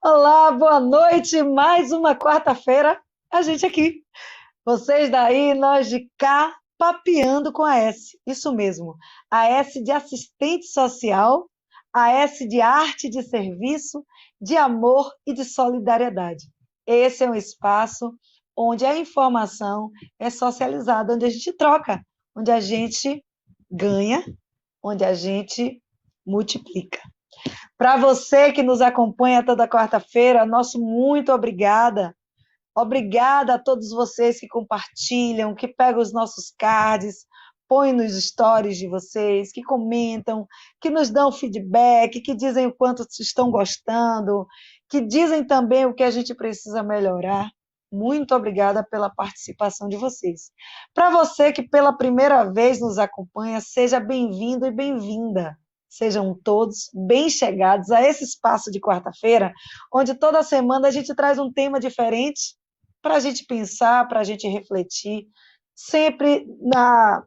Olá, boa noite. Mais uma quarta-feira, a gente aqui. Vocês daí, nós de cá, papeando com a S. Isso mesmo. A S de assistente social, a S de arte de serviço, de amor e de solidariedade. Esse é um espaço onde a informação é socializada, onde a gente troca, onde a gente ganha, onde a gente multiplica. Para você que nos acompanha toda quarta-feira, nosso muito obrigada. Obrigada a todos vocês que compartilham, que pegam os nossos cards, põem nos stories de vocês, que comentam, que nos dão feedback, que dizem o quanto estão gostando, que dizem também o que a gente precisa melhorar. Muito obrigada pela participação de vocês. Para você que pela primeira vez nos acompanha, seja bem-vindo e bem-vinda. Sejam todos bem chegados a esse espaço de quarta-feira, onde toda semana a gente traz um tema diferente para a gente pensar, para a gente refletir, sempre na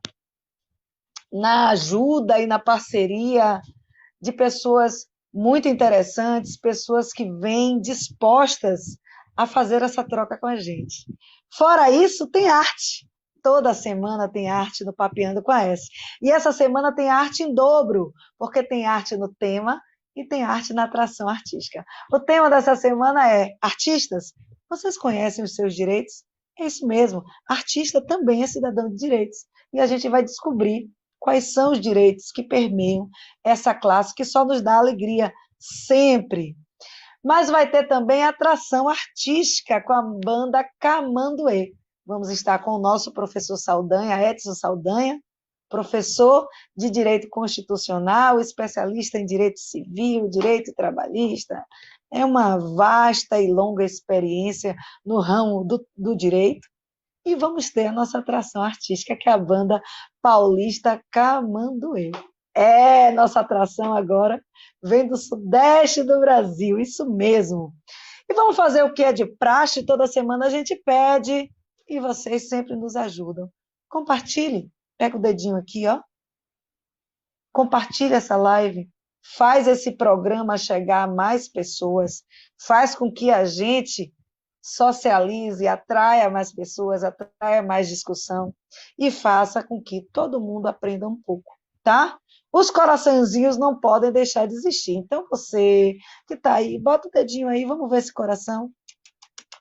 ajuda e na parceria de pessoas muito interessantes, pessoas que vêm dispostas a fazer essa troca com a gente. Fora isso, tem arte. Toda semana tem arte no Papeando com a S. E essa semana tem arte em dobro, porque tem arte no tema e tem arte na atração artística. O tema dessa semana é artistas. Vocês conhecem os seus direitos? É isso mesmo. Artista também é cidadão de direitos. E a gente vai descobrir quais são os direitos que permeiam essa classe que só nos dá alegria sempre. Mas vai ter também atração artística com a banda Camanduê. Vamos estar com o nosso professor Saldanha, Edson Saldanha, professor de Direito Constitucional, especialista em Direito Civil, Direito Trabalhista. É uma vasta e longa experiência no ramo do direito. E vamos ter a nossa atração artística, que é a banda paulista Camanduê. É, nossa atração agora vem do sudeste do Brasil, isso mesmo. E vamos fazer o que é de praxe, toda semana a gente pede, e vocês sempre nos ajudam. Compartilhe, pega o dedinho aqui, ó. Compartilhe essa live, faz esse programa chegar a mais pessoas, faz com que a gente socialize, atraia mais pessoas, atraia mais discussão e faça com que todo mundo aprenda um pouco, tá? Os coraçõezinhos não podem deixar de existir. Então, você que está aí, bota o dedinho aí, vamos ver esse coração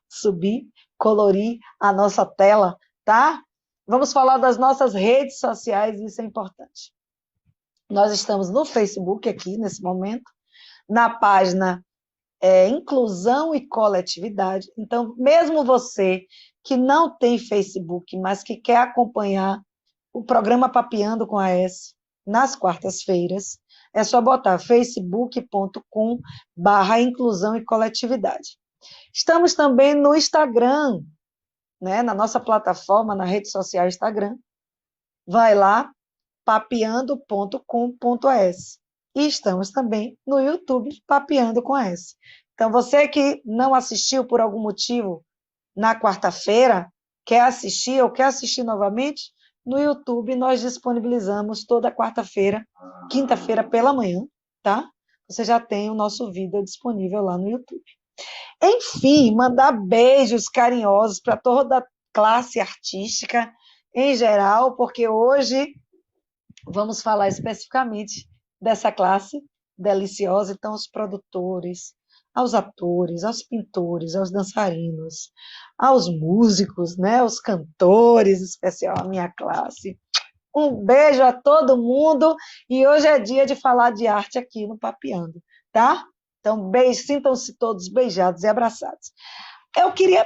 subir, colorir a nossa tela, tá? Vamos falar das nossas redes sociais, isso é importante. Nós estamos no Facebook aqui, nesse momento, na página Inclusão e Coletividade. Então, mesmo você que não tem Facebook, mas que quer acompanhar o programa Papeando com a S nas quartas-feiras, é só botar facebook.com/inclusão e coletividade. Estamos também no Instagram, né, na nossa plataforma, na rede social Instagram. Vai lá, papeando.com.s. E estamos também no YouTube, Papeando com S. Então, você que não assistiu por algum motivo na quarta-feira, quer assistir ou quer assistir novamente, no YouTube nós disponibilizamos toda quarta-feira, quinta-feira pela manhã, tá? Você já tem o nosso vídeo disponível lá no YouTube. Enfim, mandar beijos carinhosos para toda a classe artística em geral, porque hoje vamos falar especificamente dessa classe deliciosa. Então, os produtores, aos atores, aos pintores, aos dançarinos, aos músicos, né, aos cantores, em especial a minha classe. Um beijo a todo mundo e hoje é dia de falar de arte aqui no Papeando, tá? Então, beijo, sintam-se todos beijados e abraçados. Eu queria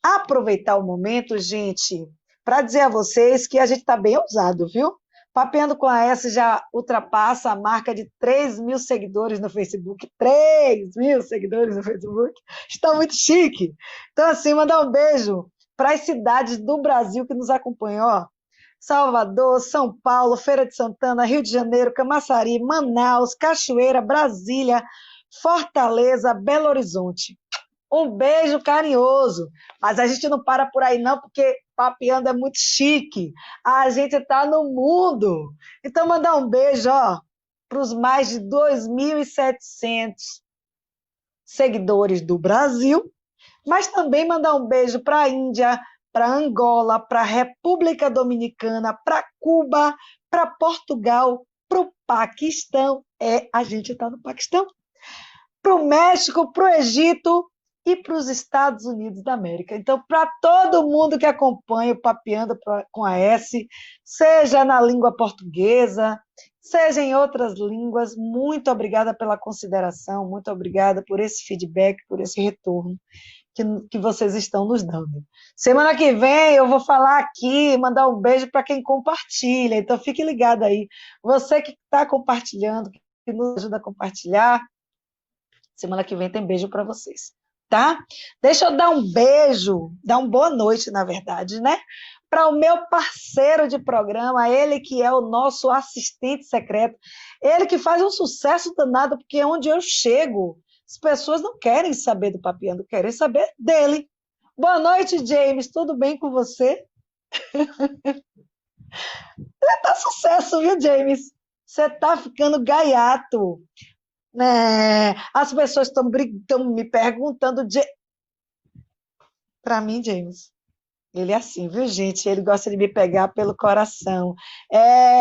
aproveitar o momento, gente, para dizer a vocês que a gente está bem ousado, viu? Papeando com a S já ultrapassa a marca de 3.000 seguidores no Facebook. 3.000 seguidores no Facebook. Está muito chique. Então, assim, mandar um beijo para as cidades do Brasil que nos acompanham. Ó. Salvador, São Paulo, Feira de Santana, Rio de Janeiro, Camaçari, Manaus, Cachoeira, Brasília, Fortaleza, Belo Horizonte. Um beijo carinhoso. Mas a gente não para por aí não, porque Papeando é muito chique. A gente está no mundo. Então, mandar um beijo para os mais de 2.700 seguidores do Brasil, mas também mandar um beijo para a Índia, para Angola, para a República Dominicana, para Cuba, para Portugal, para o Paquistão. A gente está no Paquistão. Para o México, para o Egito e para os Estados Unidos da América. Então, para todo mundo que acompanha o Papeando com a S, seja na língua portuguesa, seja em outras línguas, muito obrigada pela consideração, muito obrigada por esse feedback, por esse retorno que vocês estão nos dando. Semana que vem eu vou falar aqui, mandar um beijo para quem compartilha, então fique ligado aí. Você que está compartilhando, que nos ajuda a compartilhar, semana que vem tem beijo para vocês, tá? Deixa eu dar um beijo, dar uma boa noite, na verdade, né? Para o meu parceiro de programa, ele que é o nosso assistente secreto, ele que faz um sucesso danado, porque onde eu chego, as pessoas não querem saber do Papeando, querem saber dele. Boa noite, James, tudo bem com você? Tá sucesso, viu, James? Você tá ficando gaiato. As pessoas estão me perguntando. Para mim, James, ele é assim, viu, gente? Ele gosta de me pegar pelo coração.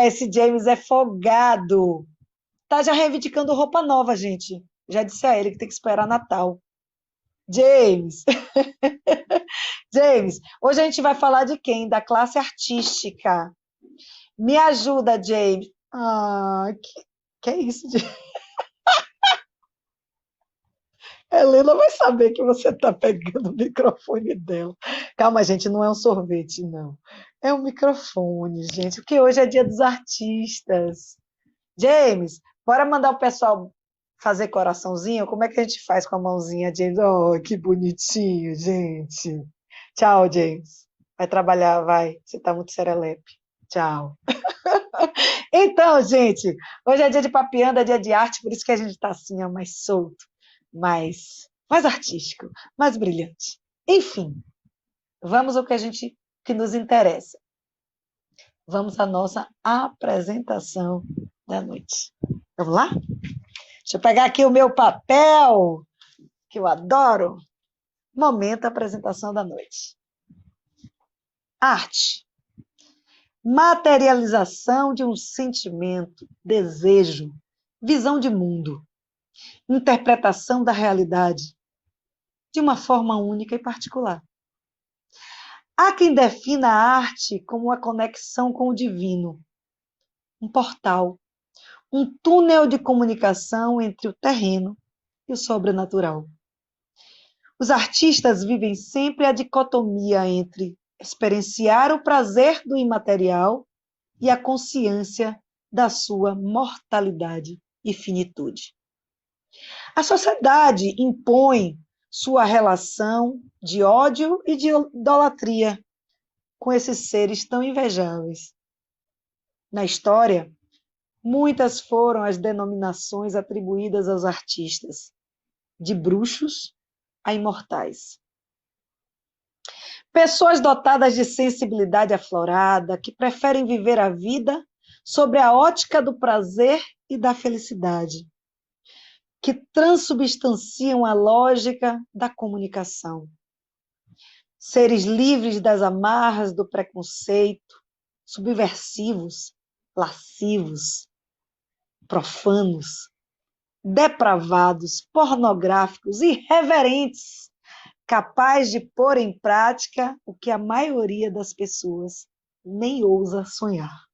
Esse James é folgado. Tá já reivindicando roupa nova, gente. Já disse a ele que tem que esperar Natal. James. James, hoje a gente vai falar de quem? Da classe artística. Me ajuda, James. Que é isso, James? Helena vai saber que você está pegando o microfone dela. Calma, gente, não é um sorvete, não. É um microfone, gente, porque hoje é dia dos artistas. James, bora mandar o pessoal fazer coraçãozinho? Como é que a gente faz com a mãozinha, James? Oh, que bonitinho, gente. Tchau, James. Vai trabalhar, vai. Você está muito serelepe. Tchau. Então, gente, hoje é dia de papeando, é dia de arte, por isso que a gente está assim, ó, mais solto, mais artístico, mais brilhante. Enfim, vamos ao que nos interessa. Vamos à nossa apresentação da noite. Vamos lá? Deixa eu pegar aqui o meu papel, que eu adoro. Momento apresentação da noite. Arte. Materialização de um sentimento, desejo, visão de mundo, interpretação da realidade de uma forma única e particular. Há quem defina a arte como uma conexão com o divino, um portal, um túnel de comunicação entre o terreno e o sobrenatural. Os artistas vivem sempre a dicotomia entre experienciar o prazer do imaterial e a consciência da sua mortalidade e finitude. A sociedade impõe sua relação de ódio e de idolatria com esses seres tão invejáveis. Na história, muitas foram as denominações atribuídas aos artistas, de bruxos a imortais. Pessoas dotadas de sensibilidade aflorada, que preferem viver a vida sobre a ótica do prazer e da felicidade, que transubstanciam a lógica da comunicação. Seres livres das amarras do preconceito, subversivos, lascivos, profanos, depravados, pornográficos, irreverentes, capaz de pôr em prática o que a maioria das pessoas nem ousa sonhar.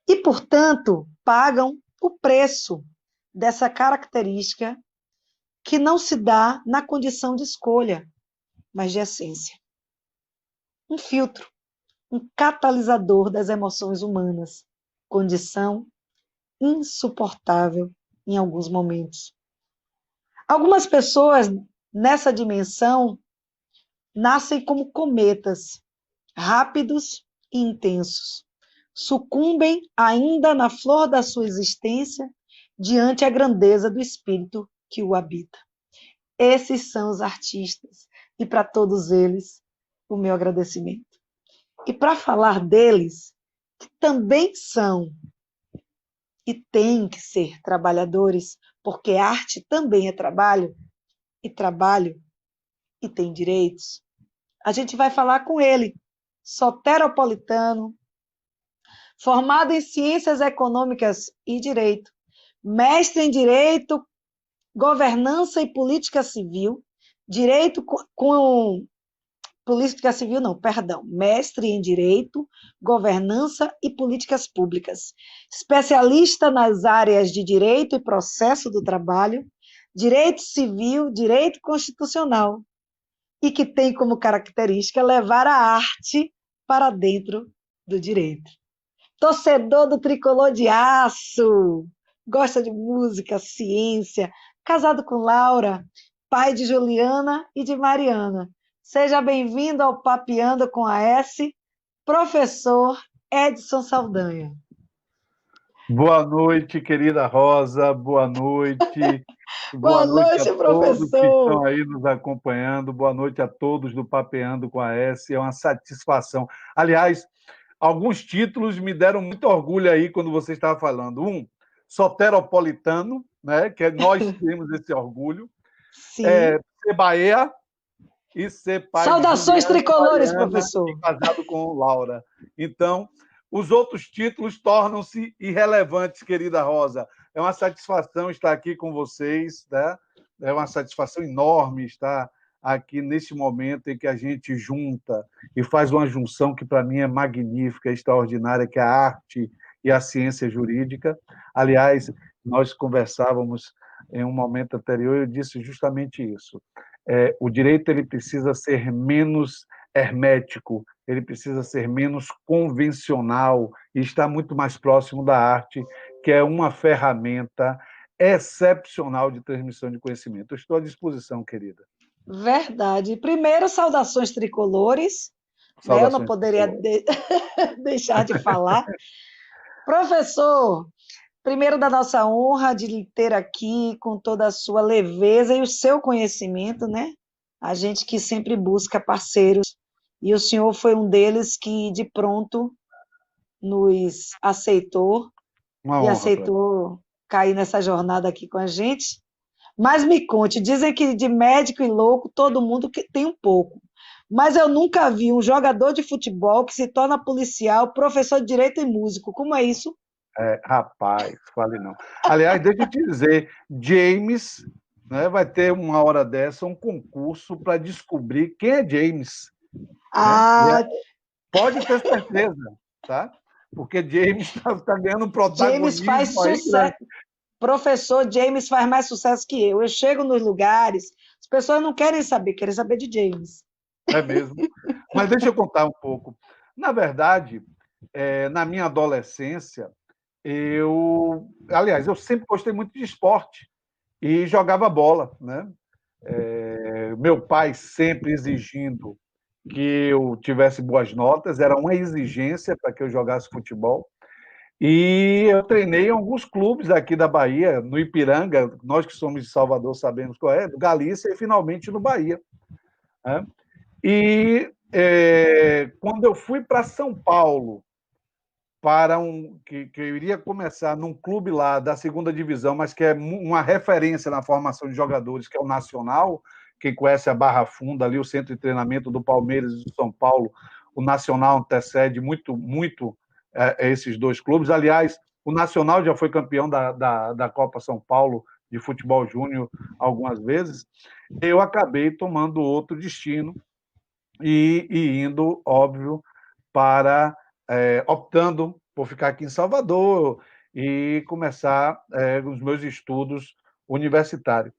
E, portanto, pagam o preço dessa característica que não se dá na condição de escolha, mas de essência. Um filtro, um catalisador das emoções humanas, condição insuportável em alguns momentos. Algumas pessoas nessa dimensão nascem como cometas, rápidos e intensos. Sucumbem ainda na flor da sua existência diante a grandeza do espírito que o habita. Esses são os artistas, e para todos eles, o meu agradecimento. E para falar deles, que também são e têm que ser trabalhadores porque arte também é trabalho, e tem direitos. A gente vai falar com ele, soteropolitano, formado em Ciências Econômicas e Direito, mestre em Direito, Governança e Política Civil, Direito com Política Civil, não, perdão, mestre em Direito, Governança e Políticas Públicas, especialista nas áreas de Direito e Processo do Trabalho, Direito Civil, Direito Constitucional, e que tem como característica levar a arte para dentro do direito. Torcedor do Tricolor de Aço, gosta de música, ciência, casado com Laura, pai de Juliana e de Mariana. Seja bem-vindo ao Papeando com a S, professor Edson Saldanha. Boa noite, querida Rosa, boa noite. Boa noite, a todos que professor. estão aí nos acompanhando, boa noite a todos do Papeando com a S, é uma satisfação. Aliás, alguns títulos me deram muito orgulho aí quando você estava falando. Soteropolitano, né, que nós temos esse orgulho. Sim. Ser Bahia e ser pai Saudações de Juliana, tricolores, Mariana, professor. e casado com Laura. Então, os outros títulos tornam-se irrelevantes, querida Rosa. É uma satisfação estar aqui com vocês, né? É uma satisfação enorme estar aqui nesse momento em que a gente junta e faz uma junção que, para mim, é magnífica, extraordinária, que é a arte e a ciência jurídica. Aliás, nós conversávamos em um momento anterior e eu disse justamente isso. O direito ele precisa ser menos hermético, ele precisa ser menos convencional e estar muito mais próximo da arte, que é uma ferramenta excepcional de transmissão de conhecimento. Eu estou à disposição, querida. Verdade. Primeiro, saudações tricolores. Saudações, né? Eu não poderia deixar de falar. Professor, primeiro da nossa honra de lhe ter aqui com toda a sua leveza e o seu conhecimento, né? A gente que sempre busca parceiros, e o senhor foi um deles que de pronto nos aceitou e aceitou cair nessa jornada aqui com a gente. Mas me conte, dizem que de médico e louco todo mundo tem um pouco. Mas eu nunca vi um jogador de futebol que se torna policial, professor de direito e músico. Como é isso? Rapaz, fale não. Aliás, deixa eu te dizer, James, né, vai ter uma hora dessa um concurso para descobrir quem é James. Né? Pode ter certeza, tá? Porque James está ganhando um protagonismo. James faz sucesso. Professor James faz mais sucesso que eu. Eu chego nos lugares, as pessoas não querem saber de James. É mesmo. Mas deixa eu contar um pouco. Na verdade, na minha adolescência, aliás, eu sempre gostei muito de esporte e jogava bola, né? Meu pai sempre exigindo que eu tivesse boas notas, era uma exigência para que eu jogasse futebol. E eu treinei em alguns clubes aqui da Bahia, no Ipiranga, nós que somos de Salvador sabemos qual é, do Galícia e finalmente no Bahia. Né? E quando eu fui para São Paulo, para que eu iria começar num clube lá da segunda divisão, mas que é uma referência na formação de jogadores, que é o Nacional, quem conhece a Barra Funda, ali o centro de treinamento do Palmeiras e do São Paulo, o Nacional antecede muito, muito esses dois clubes. Aliás, o Nacional já foi campeão da Copa São Paulo de futebol júnior algumas vezes. Eu acabei tomando outro destino e indo, óbvio, para optando por ficar aqui em Salvador e começar os meus estudos universitários.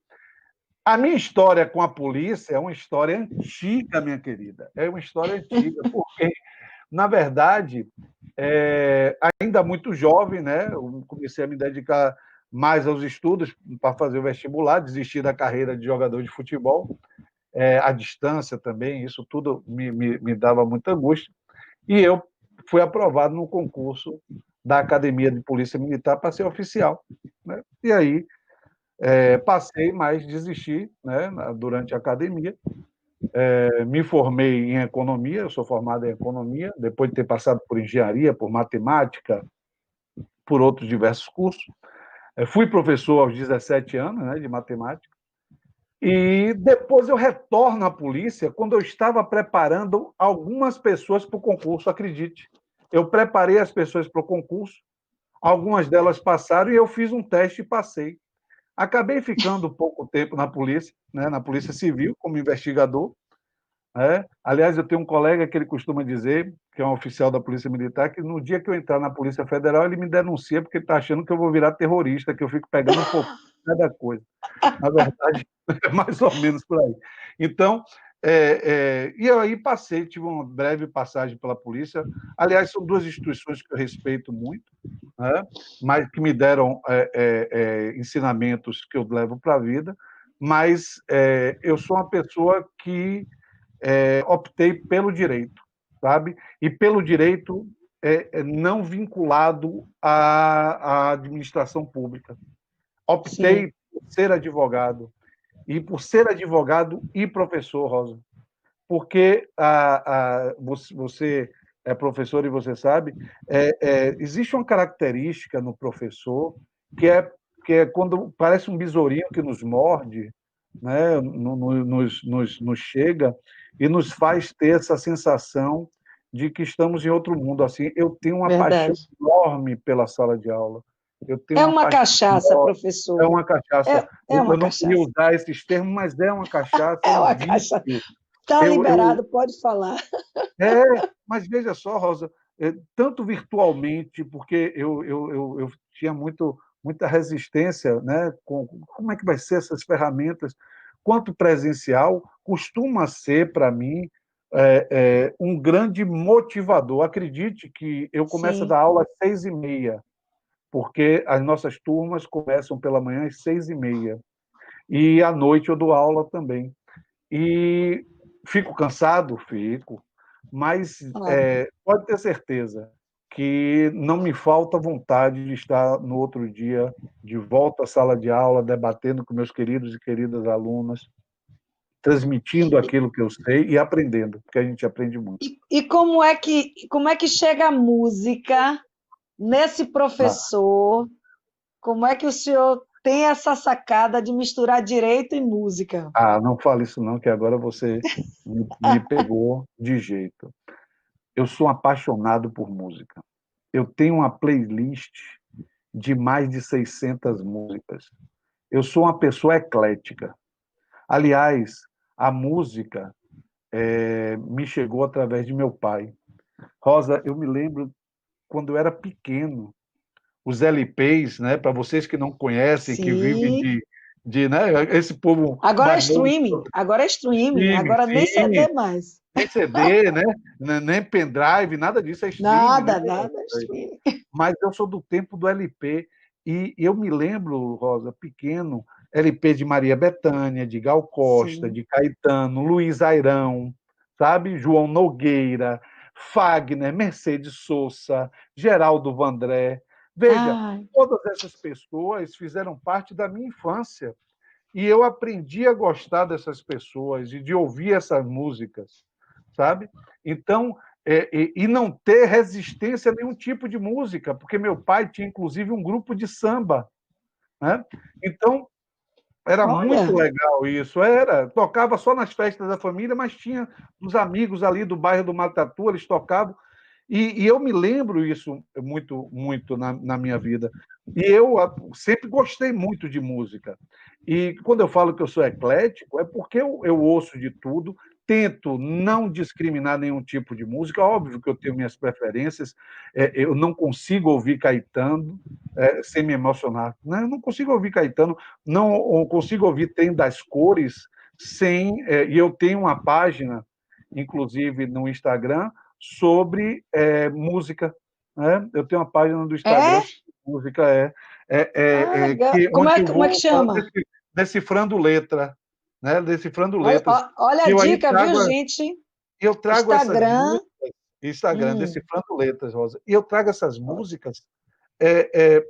A minha história com a polícia é uma história antiga, minha querida. É uma história antiga, porque, na verdade, ainda muito jovem, né? Eu comecei a me dedicar mais aos estudos para fazer o vestibular, desistir da carreira de jogador de futebol, à distância também, isso tudo me dava muita angústia. E eu fui aprovado no concurso da Academia de Polícia Militar para ser oficial. Né? E aí passei, mas desisti, né, durante a academia. Me formei em economia, eu sou formado em economia, depois de ter passado por engenharia, por matemática, por outros diversos cursos. Fui professor aos 17 anos, né, de matemática, e depois eu retorno à polícia quando eu estava preparando algumas pessoas para o concurso, acredite. Eu preparei as pessoas para o concurso, algumas delas passaram e eu fiz um teste e passei. Acabei ficando pouco tempo na polícia, né, na Polícia Civil, como investigador. Aliás, eu tenho um colega que ele costuma dizer, que é um oficial da Polícia Militar, que no dia que eu entrar na Polícia Federal, ele me denuncia porque ele está achando que eu vou virar terrorista, que eu fico pegando um pouco de cada coisa. Na verdade, é mais ou menos por aí. Então, e eu aí passei, tive uma breve passagem pela polícia. Aliás, são duas instituições que eu respeito muito, né? Mas que me deram ensinamentos que eu levo para a vida. Mas eu sou uma pessoa que optei pelo direito, sabe? E pelo direito não vinculado à administração pública. Sim, Optei por ser advogado, e por ser advogado e professor, Rosa, porque você é professor e você sabe, existe uma característica no professor que é quando parece um besourinho que nos morde, né, nos chega e nos faz ter essa sensação de que estamos em outro mundo. Assim, eu tenho uma paixão verdade. enorme pela sala de aula. Eu tenho É uma uma paixão cachaça, enorme. É professor. uma cachaça. É Eu uma não queria cachaça. usar esses termos, mas é uma cachaça, é É um uma cachaça. vício. Está Eu, liberado, pode falar. mas veja só, Rosa, tanto virtualmente, porque eu tinha muita resistência, né, com como é que vai ser essas ferramentas, quanto presencial, costuma ser, para mim, um grande motivador. Acredite que eu começo a Sim, dar aula às 6h30, porque as nossas turmas começam pela manhã às 6h30, e à noite eu dou aula também. E fico cansado? Fico. Mas claro. pode ter certeza que não me falta vontade de estar no outro dia de volta à sala de aula, debatendo com meus queridos e queridas alunas, transmitindo aquilo que eu sei e aprendendo, porque a gente aprende muito. E como é que chega a música nesse Ah, professor? Como é que o senhor tem essa sacada de misturar direito e música? não fale isso não, que agora você me pegou de jeito. Eu sou apaixonado por música. Eu tenho uma playlist de mais de 600 músicas. Eu sou uma pessoa eclética. Aliás, a música me chegou através de meu pai. Rosa, eu me lembro quando eu era pequeno, os LPs, né? Para vocês que não conhecem, que vivem Sim. né? Esse povo mais novo, Agora é streaming, streaming, agora nem sim, CD mais. nem CD, né? Nem pendrive, nada disso é streaming, né? Nada, nada, é streaming. Mas eu sou do tempo do LP. E eu me lembro, Rosa, pequeno, LP de Maria Bethânia, de Gal Costa, Sim. de Caetano, Luiz Airão, sabe? João Nogueira, Fagner, Mercedes Sosa, Geraldo Vandré. Veja, Ai, todas essas pessoas fizeram parte da minha infância. E eu aprendi a gostar dessas pessoas e de ouvir essas músicas, sabe? Então, e não ter resistência a nenhum tipo de música, porque meu pai tinha, inclusive, um grupo de samba, né? Então, era muito olha, legal isso. Tocava só nas festas da família, mas tinha uns amigos ali do bairro do Matatu, eles tocavam. E eu me lembro isso muito, muito na minha vida. E eu sempre gostei muito de música. E quando eu falo que eu sou eclético, é porque eu ouço de tudo, tento não discriminar nenhum tipo de música. Óbvio que eu tenho minhas preferências, eu não consigo ouvir Caetano sem me emocionar. Né? Eu não consigo ouvir Caetano, não consigo ouvir Tem das Cores sem. E eu tenho uma página, inclusive no Instagram, sobre música. Né? Eu tenho uma página do Instagram é? sobre música, Legal. onde eu Como é que vou chama? decifrando letra, né? Decifrando Olha, letras. olha a E dica, viu, gente? eu trago essas Instagram. músicas, Instagram, Hum, decifrando letras, Rosa, e eu trago essas músicas é, é,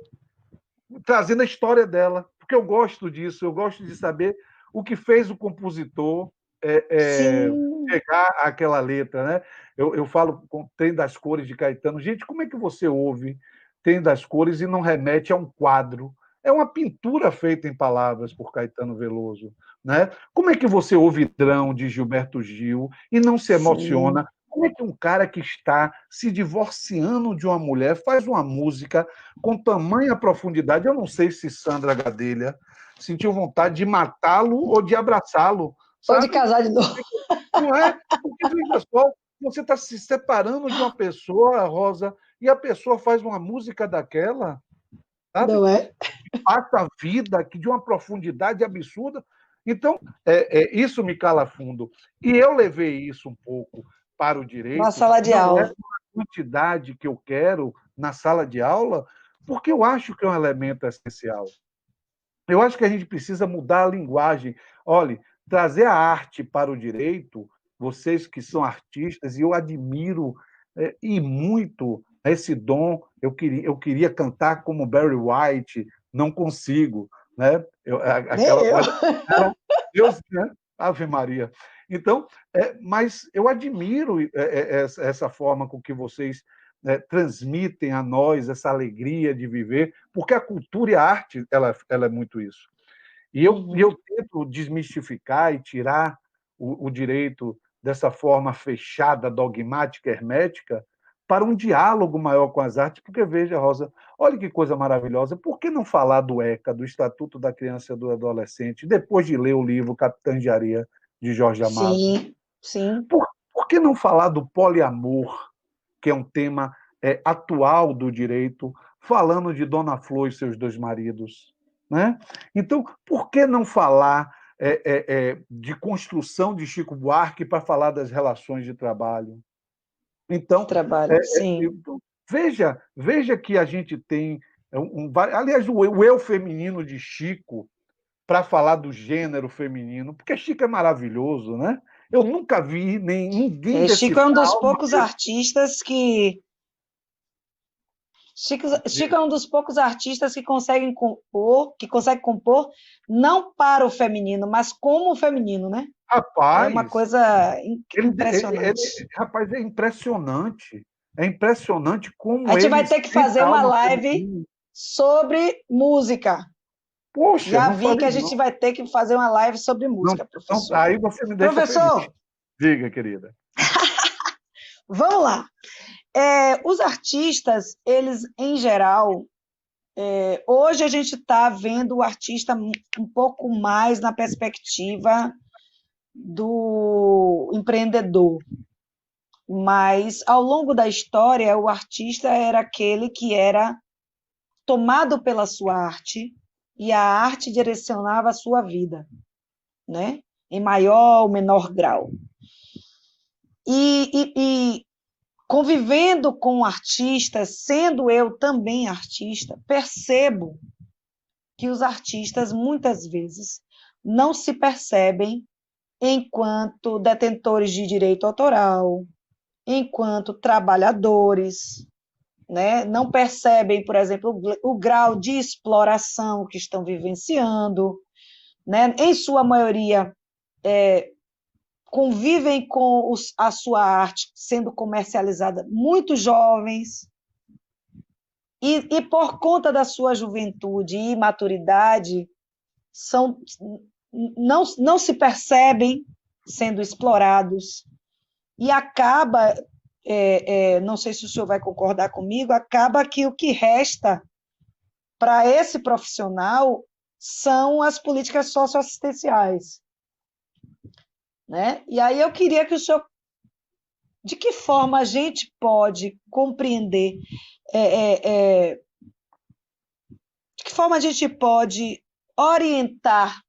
trazendo a história dela, porque eu gosto disso, eu gosto de saber o que fez o compositor sim. chegar àquela letra, né? Eu falo com Tem das Cores de Caetano. Gente, como é que você ouve Tem das Cores e não remete a um quadro? é uma pintura feita em palavras por Caetano Veloso, né? Como é que você ouve Drão de Gilberto Gil e não se Sim. emociona? Como é que um cara que está se divorciando de uma mulher faz uma música com tamanha profundidade? Eu não sei se Sandra Gadelha sentiu vontade de matá-lo ou de abraçá-lo, Ou de sabe? casar de novo. Não é? Porque, veja só, você está se separando de uma pessoa, Rosa, e a pessoa faz uma música daquela, sabe? Não é? Passa a vida que de uma profundidade absurda. Então, isso me cala fundo. E eu levei isso um pouco para o Na direito, sala de não é aula. uma quantidade que eu quero na sala de aula, porque eu acho que é um elemento essencial. Eu acho que a gente precisa mudar a linguagem. Olhe, trazer a arte para o direito, vocês que são artistas, e eu admiro e muito esse dom. Eu queria cantar como Barry White, não consigo, né? Nem Aquela eu. coisa. Deus, né? Ave Maria. Então, mas eu admiro essa forma com que vocês transmitem a nós essa alegria de viver, porque a cultura e a arte ela é muito isso. E eu tento desmistificar e tirar o direito dessa forma fechada, dogmática, hermética, para um diálogo maior com as artes, porque veja, Rosa, olha que coisa maravilhosa, por que não falar do ECA, do Estatuto da Criança e do Adolescente, depois de ler o livro Capitães de Areia, de Jorge Amado? Sim, sim. Por que não falar do poliamor, que é um tema atual do direito, falando de Dona Flor e seus dois maridos, né? Então, por que não falar de construção de Chico Buarque para falar das relações de trabalho? Então, Trabalho, sim. veja que a gente tem aliás, o eu feminino de Chico para falar do gênero feminino, porque Chico é maravilhoso, né? Eu nunca vi nem ninguém Chico é um decifrar dos alma. poucos artistas que. Chico é um dos poucos artistas que consegue compor não para o feminino, mas como o feminino, né? É uma Rapaz, coisa impressionante. rapaz, é impressionante. É impressionante A como gente ele vai ter que explica fazer a uma alma live feminina. sobre música. Poxa, Já não vi que falei a não. gente vai ter que fazer uma live sobre Não, música, não, professor. aí você me deixa feliz. Professor, Diga, querida. vamos lá. Os artistas, eles, em geral, hoje a gente está vendo o artista um pouco mais na perspectiva do empreendedor, mas ao longo da história, o artista era aquele que era tomado pela sua arte e a arte direcionava a sua vida, né? Em maior ou menor grau. E convivendo com artistas, sendo eu também artista, percebo que os artistas, muitas vezes, não se percebem enquanto detentores de direito autoral, enquanto trabalhadores, né? Não percebem, por exemplo, o grau de exploração que estão vivenciando, né? Em sua maioria, convivem com a sua arte sendo comercializada muito jovens, e por conta da sua juventude e maturidade, não se percebem sendo explorados, e acaba, não sei se o senhor vai concordar comigo, acaba que o que resta para esse profissional são as políticas socioassistenciais, né? E aí eu queria que o senhor, de que forma a gente pode compreender, de que forma a gente pode orientar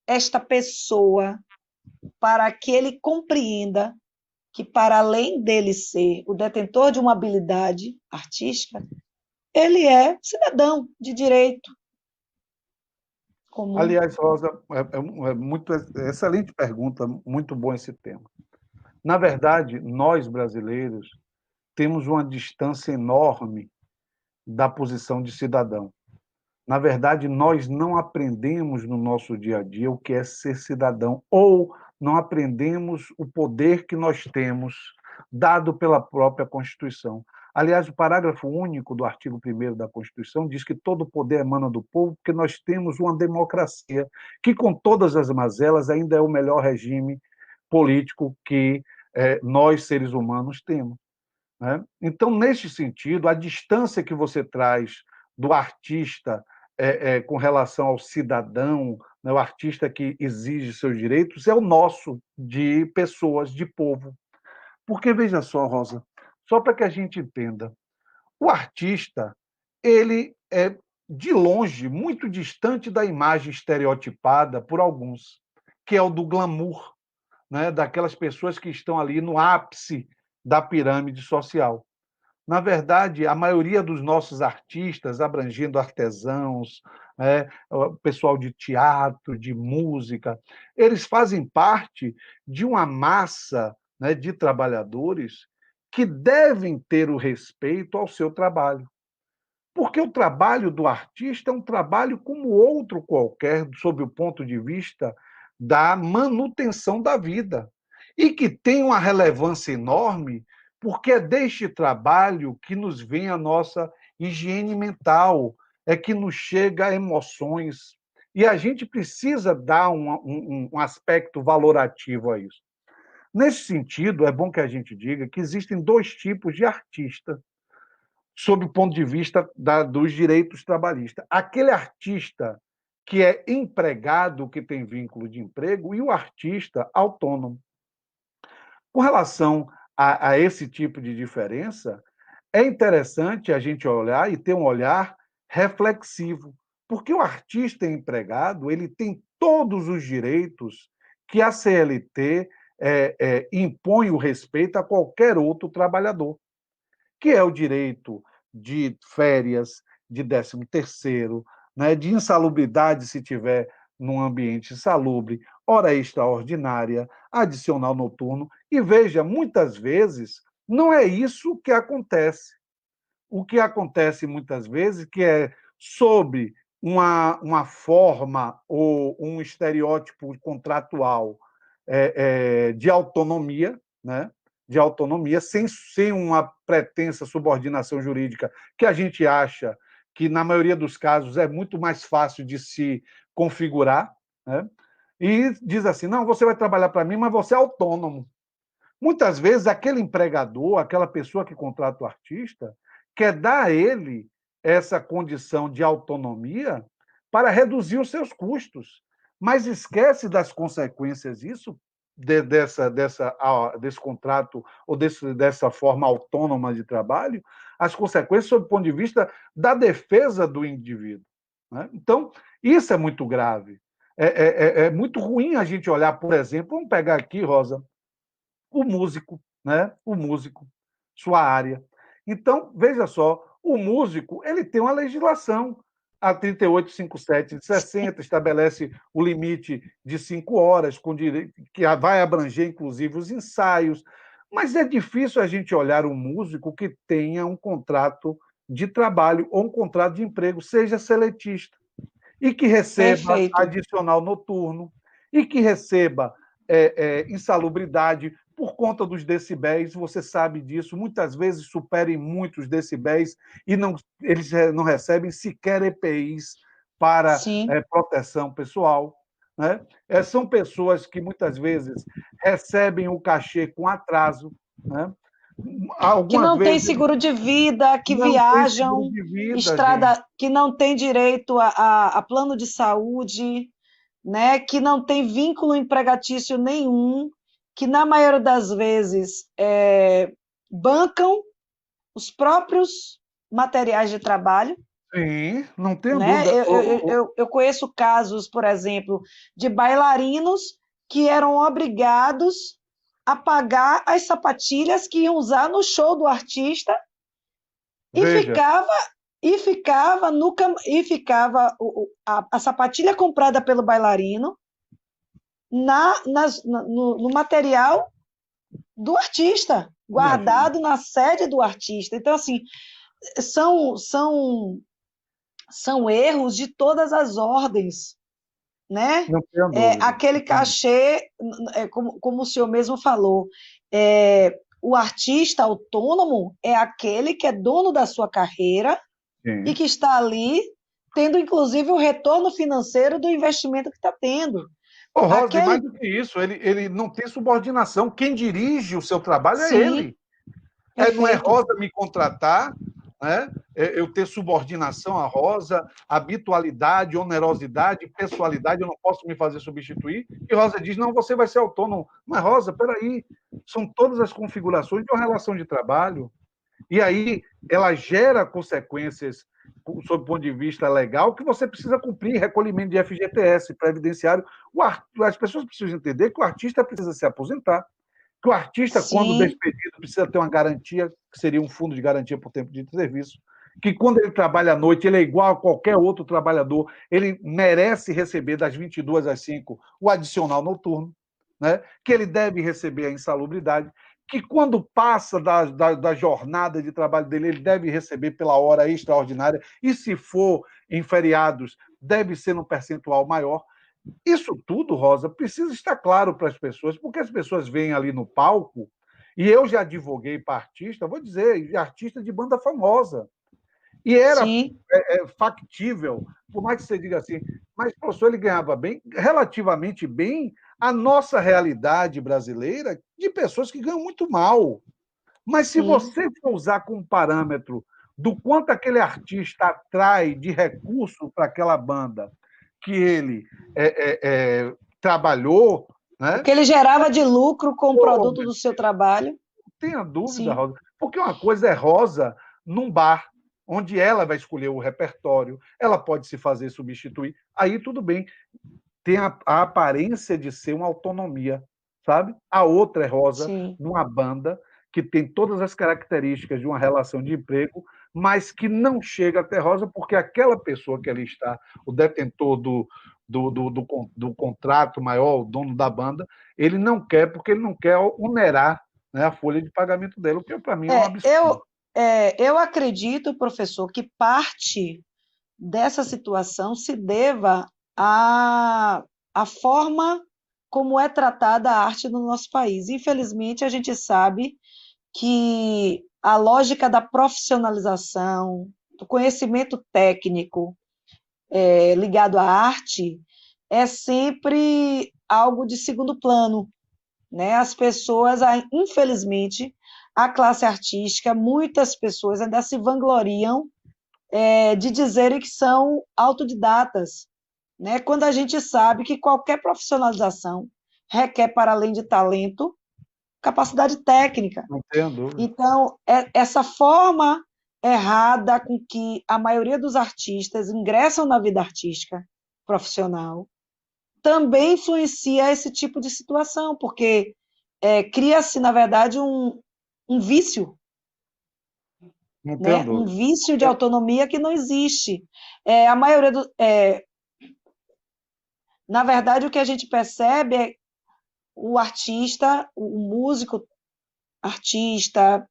esta pessoa para que ele compreenda que, para além dele ser o detentor de uma habilidade artística, ele é cidadão de direito comum. Aliás, Rosa, muito excelente pergunta, muito bom esse tema. Na verdade, nós brasileiros temos uma distância enorme da posição de cidadão. Na verdade, nós não aprendemos no nosso dia a dia o que é ser cidadão, ou não aprendemos o poder que nós temos, dado pela própria Constituição. Aliás, o parágrafo único do artigo 1º da Constituição diz que todo poder emana do povo, porque nós temos uma democracia, que com todas as mazelas ainda é o melhor regime político que nós, seres humanos, temos. Né? Então, neste sentido, a distância que você traz do artista com relação ao cidadão, né, o artista que exige seus direitos, é o nosso, de pessoas, de povo. Porque, veja só, Rosa, só para que a gente entenda, o artista, ele é, de longe, muito distante da imagem estereotipada por alguns, que é o do glamour, né, daquelas pessoas que estão ali no ápice da pirâmide social. Na verdade, a maioria dos nossos artistas, abrangendo artesãos, né, o pessoal de teatro, de música, eles fazem parte de uma massa, né, de trabalhadores que devem ter o respeito ao seu trabalho. Porque o trabalho do artista é um trabalho como outro qualquer, sob o ponto de vista da manutenção da vida, e que tem uma relevância enorme, porque é deste trabalho que nos vem a nossa higiene mental, é que nos chega emoções, e a gente precisa dar um aspecto valorativo a isso. Nesse sentido, é bom que a gente diga que existem dois tipos de artista sob o ponto de vista dos direitos trabalhistas. Aquele artista que é empregado, que tem vínculo de emprego, e o artista autônomo. Com relação a esse tipo de diferença, é interessante a gente olhar e ter um olhar reflexivo, porque o artista empregado ele tem todos os direitos que a CLT impõe o respeito a qualquer outro trabalhador, que é o direito de férias, de 13º, né, de insalubridade se tiver num ambiente insalubre, hora extraordinária, adicional noturno. E veja, muitas vezes não é isso que acontece. O que acontece muitas vezes que é sob uma forma ou um estereótipo contratual de autonomia, né? De autonomia, sem uma pretensa subordinação jurídica, que a gente acha que, na maioria dos casos, é muito mais fácil de se configurar, né? E diz assim, não, você vai trabalhar para mim, mas você é autônomo. Muitas vezes, aquele empregador, aquela pessoa que contrata o artista, quer dar a ele essa condição de autonomia para reduzir os seus custos, mas esquece das consequências disso, desse contrato ou dessa forma autônoma de trabalho, as consequências sob o ponto de vista da defesa do indivíduo. Né? Então, isso é muito grave. É muito ruim a gente olhar, por exemplo, vamos pegar aqui, Rosa, o músico, né? O músico, sua área. Então, veja só, o músico ele tem uma legislação. A 3857 de 60 estabelece o limite de 5 horas, com direito, que vai abranger, inclusive, os ensaios. Mas é difícil a gente olhar um músico que tenha um contrato de trabalho ou um contrato de emprego, seja seletista, e que receba Perfeito. adicional noturno, e que receba insalubridade por conta dos decibéis, você sabe disso, muitas vezes superem muitos decibéis e eles não recebem sequer EPIs para Sim. proteção pessoal. Né? São pessoas que muitas vezes recebem o cachê com atraso, né? Que Algumas não tem vezes seguro de vida, que não tem seguro viajam, de vida, gente. estrada, que não tem direito a plano de saúde, né? Que não tem vínculo empregatício nenhum, que na maioria das vezes bancam os próprios materiais de trabalho. Sim, não tenho Né? dúvida. Eu conheço casos, por exemplo, de bailarinos que eram obrigados a pagar as sapatilhas que iam usar no show do artista e Veja, ficava a sapatilha comprada pelo bailarino no material do artista, minha filha, guardado na sede do artista. Então, assim, são, são, são erros de todas as ordens, né? não tenho dúvida. Aquele cachê, como o senhor mesmo falou, o artista autônomo é aquele que é dono da sua carreira Sim. e que está ali tendo, inclusive, o retorno financeiro do investimento que está tendo. Ô, Rosa, e mais Aquele, do que isso, ele não tem subordinação. Quem dirige o seu trabalho é sim, ele. Não é perfeito. Rosa me contratar, né? Eu ter subordinação à Rosa, habitualidade, onerosidade, pessoalidade, eu não posso me fazer substituir. E Rosa diz: não, você vai ser autônomo. Mas, Rosa, peraí, são todas as configurações de uma relação de trabalho. E aí ela gera consequências sob o ponto de vista legal que você precisa cumprir, recolhimento de FGTS, previdenciário. As pessoas precisam entender que o artista precisa se aposentar, que o artista, quando Sim, despedido, precisa ter uma garantia, que seria um fundo de garantia por tempo de serviço, que quando ele trabalha à noite, ele é igual a qualquer outro trabalhador, ele merece receber das 22 às 5 o adicional noturno, né? Que ele deve receber a insalubridade, que quando passa da jornada de trabalho dele, ele deve receber pela hora extraordinária, e se for em feriados, deve ser num percentual maior. Isso tudo, Rosa, precisa estar claro para as pessoas, porque as pessoas vêm ali no palco, e eu já advoguei para artista, vou dizer, artista de banda famosa, e era sim, factível, por mais que você diga assim, mas, professor, ele ganhava bem, relativamente bem, a nossa realidade brasileira de pessoas que ganham muito mal. Mas se sim, você for usar como parâmetro do quanto aquele artista atrai de recurso para aquela banda que ele trabalhou, o né? que ele gerava de lucro com o Pô, produto do seu trabalho, tenha dúvida, sim, Rosa, porque uma coisa é Rosa num bar, onde ela vai escolher o repertório, ela pode se fazer substituir, aí tudo bem, tem a aparência de ser uma autonomia, sabe? A outra é Rosa sim. numa banda que tem todas as características de uma relação de emprego, mas que não chega até Rosa porque aquela pessoa que ali está, o detentor do contrato maior, o dono da banda, ele não quer, porque ele não quer onerar, né, a folha de pagamento dele, o que para mim é um É, absurdo. eu, eu acredito, professor, que parte dessa situação se deva à forma como é tratada a arte no nosso país. Infelizmente, a gente sabe que a lógica da profissionalização, do conhecimento técnico ligado à arte, é sempre algo de segundo plano, né? As pessoas, infelizmente, a classe artística, muitas pessoas ainda se vangloriam de dizerem que são autodidatas, né? Quando a gente sabe que qualquer profissionalização requer, para além de talento, capacidade técnica. Não tenho dúvida. Então, essa forma errada com que a maioria dos artistas ingressam na vida artística profissional também influencia esse tipo de situação, porque cria-se, na verdade, um vício, Não tenho né? Um dúvida. vício de autonomia que não existe. A maioria na verdade, o que a gente percebe é o artista, o músico artista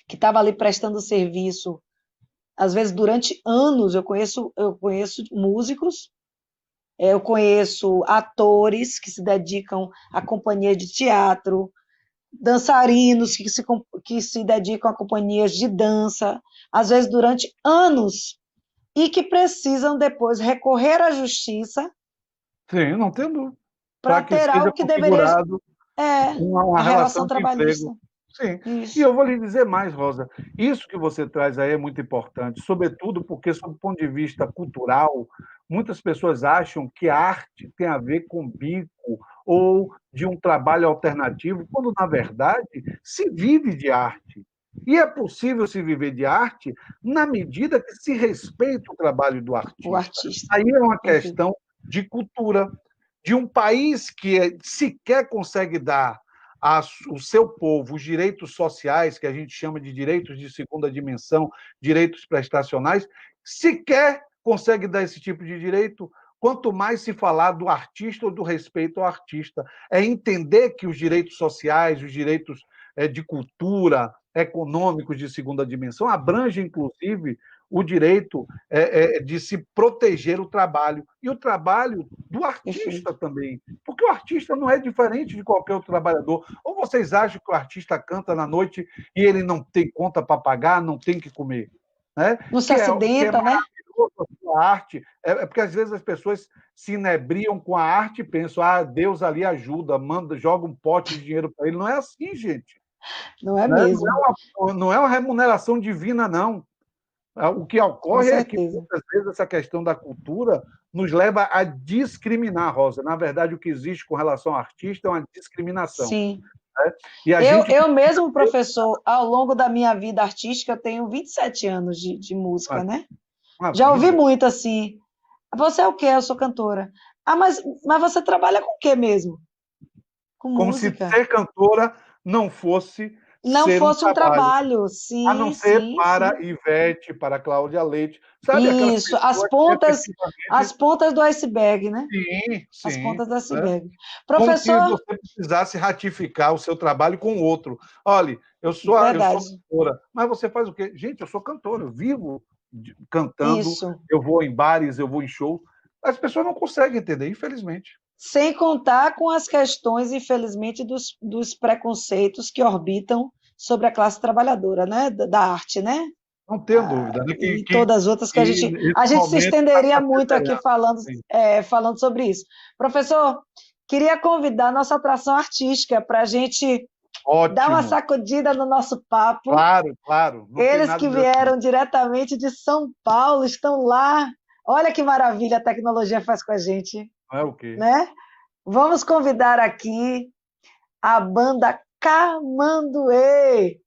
que estava ali prestando serviço, às vezes durante anos. Eu conheço músicos, eu conheço atores que se dedicam à companhia de teatro, dançarinos que se dedicam a companhias de dança, às vezes durante anos, e que precisam depois recorrer à justiça Sim, não tenho dúvida. para Para que ter seja algo que deveria. configurado uma A relação relação de emprego. trabalhista. Sim. E Isso. eu vou lhe dizer mais, Rosa. Isso que você traz aí é muito importante, sobretudo porque, sob o ponto de vista cultural, muitas pessoas acham que a arte tem a ver com bico ou de um trabalho alternativo, quando, na verdade, se vive de arte. E é possível se viver de arte na medida que se respeita o trabalho do O artista. artista. Aí é uma Perfeito. questão de cultura, de um país que sequer consegue dar o seu povo os direitos sociais, que a gente chama de direitos de segunda dimensão, direitos prestacionais, sequer consegue dar esse tipo de direito, quanto mais se falar do artista ou do respeito ao artista. É entender que os direitos sociais, os direitos de cultura, econômicos de segunda dimensão, abrange, inclusive, o direito de se proteger o trabalho, e o trabalho do artista também, porque o artista não é diferente de qualquer outro trabalhador. Ou vocês acham que o artista canta na noite e ele não tem conta para pagar, não tem que comer? Né? Não se acidenta, né? A sua arte, porque às vezes as pessoas se inebriam com a arte e pensam, Deus ali ajuda, manda, joga um pote de dinheiro para ele. Não é assim, gente. Não é mesmo. Não é uma remuneração divina, não. O que ocorre é que, muitas vezes, essa questão da cultura nos leva a discriminar, Rosa. Na verdade, o que existe com relação ao artista é uma discriminação. Sim. Né? E eu mesmo, professor, ao longo da minha vida artística, eu tenho 27 anos de música, né? Já ouvi muito assim. Você é o quê? Eu sou cantora. Mas você trabalha com o quê mesmo? Com música. Como se ser cantora não fosse um trabalho, sim. A não ser para Ivete, para Cláudia Leite. Sabe? Isso, as pontas do iceberg, né? Sim. As pontas do iceberg. Né? Professor... Como se você precisasse ratificar o seu trabalho com o outro. Olha, eu sou cantora, mas você faz o quê? Gente, eu sou cantora, eu vivo cantando, eu vou em bares, eu vou em shows. As pessoas não conseguem entender, infelizmente. Sem contar com as questões, infelizmente, dos preconceitos que orbitam sobre a classe trabalhadora, né? Da arte, né? Não tenho dúvida. Né? E todas as outras que a gente se estenderia muito aqui falando sobre isso. Professor, queria convidar a nossa atração artística para a gente dar uma sacudida no nosso papo. Claro. Eles que vieram diretamente de São Paulo estão lá. Olha que maravilha a tecnologia faz com a gente. É o quê? Né? Vamos convidar aqui a banda Camanduê.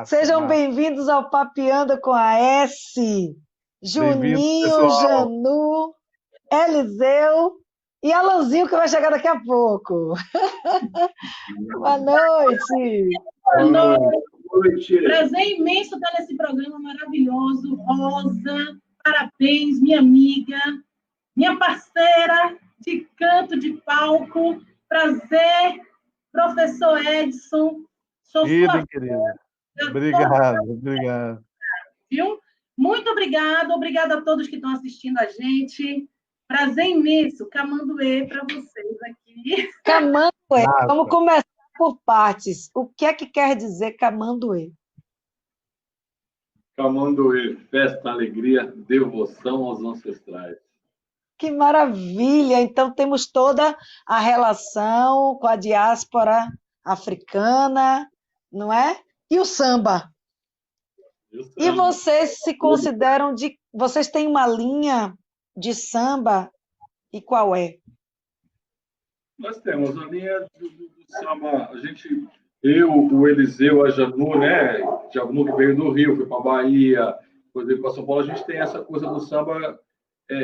Sejam bem-vindos ao Papeando com a S. Juninho, Janu, Eliseu e Alanzinho, que vai chegar daqui a pouco. Boa noite. Boa noite. Prazer imenso estar nesse programa maravilhoso. Rosa, parabéns, minha amiga, minha parceira de canto, de palco. Prazer, professor Edson. Sou sua querida. Obrigado. Viu? Muito obrigada a todos que estão assistindo a gente. Prazer imenso, Camanduê para vocês aqui. Camanduê, vamos começar por partes. O que é que quer dizer Camanduê? Camanduê, festa, alegria, devoção aos ancestrais. Que maravilha! Então, temos toda a relação com a diáspora africana, não é? E o samba. E vocês se consideram Vocês têm uma linha de samba, e qual é? Nós temos a linha do samba, o Eliseu, a Janu, né? Janu que veio do Rio, foi para a Bahia, depois veio para São Paulo, a gente tem essa coisa do samba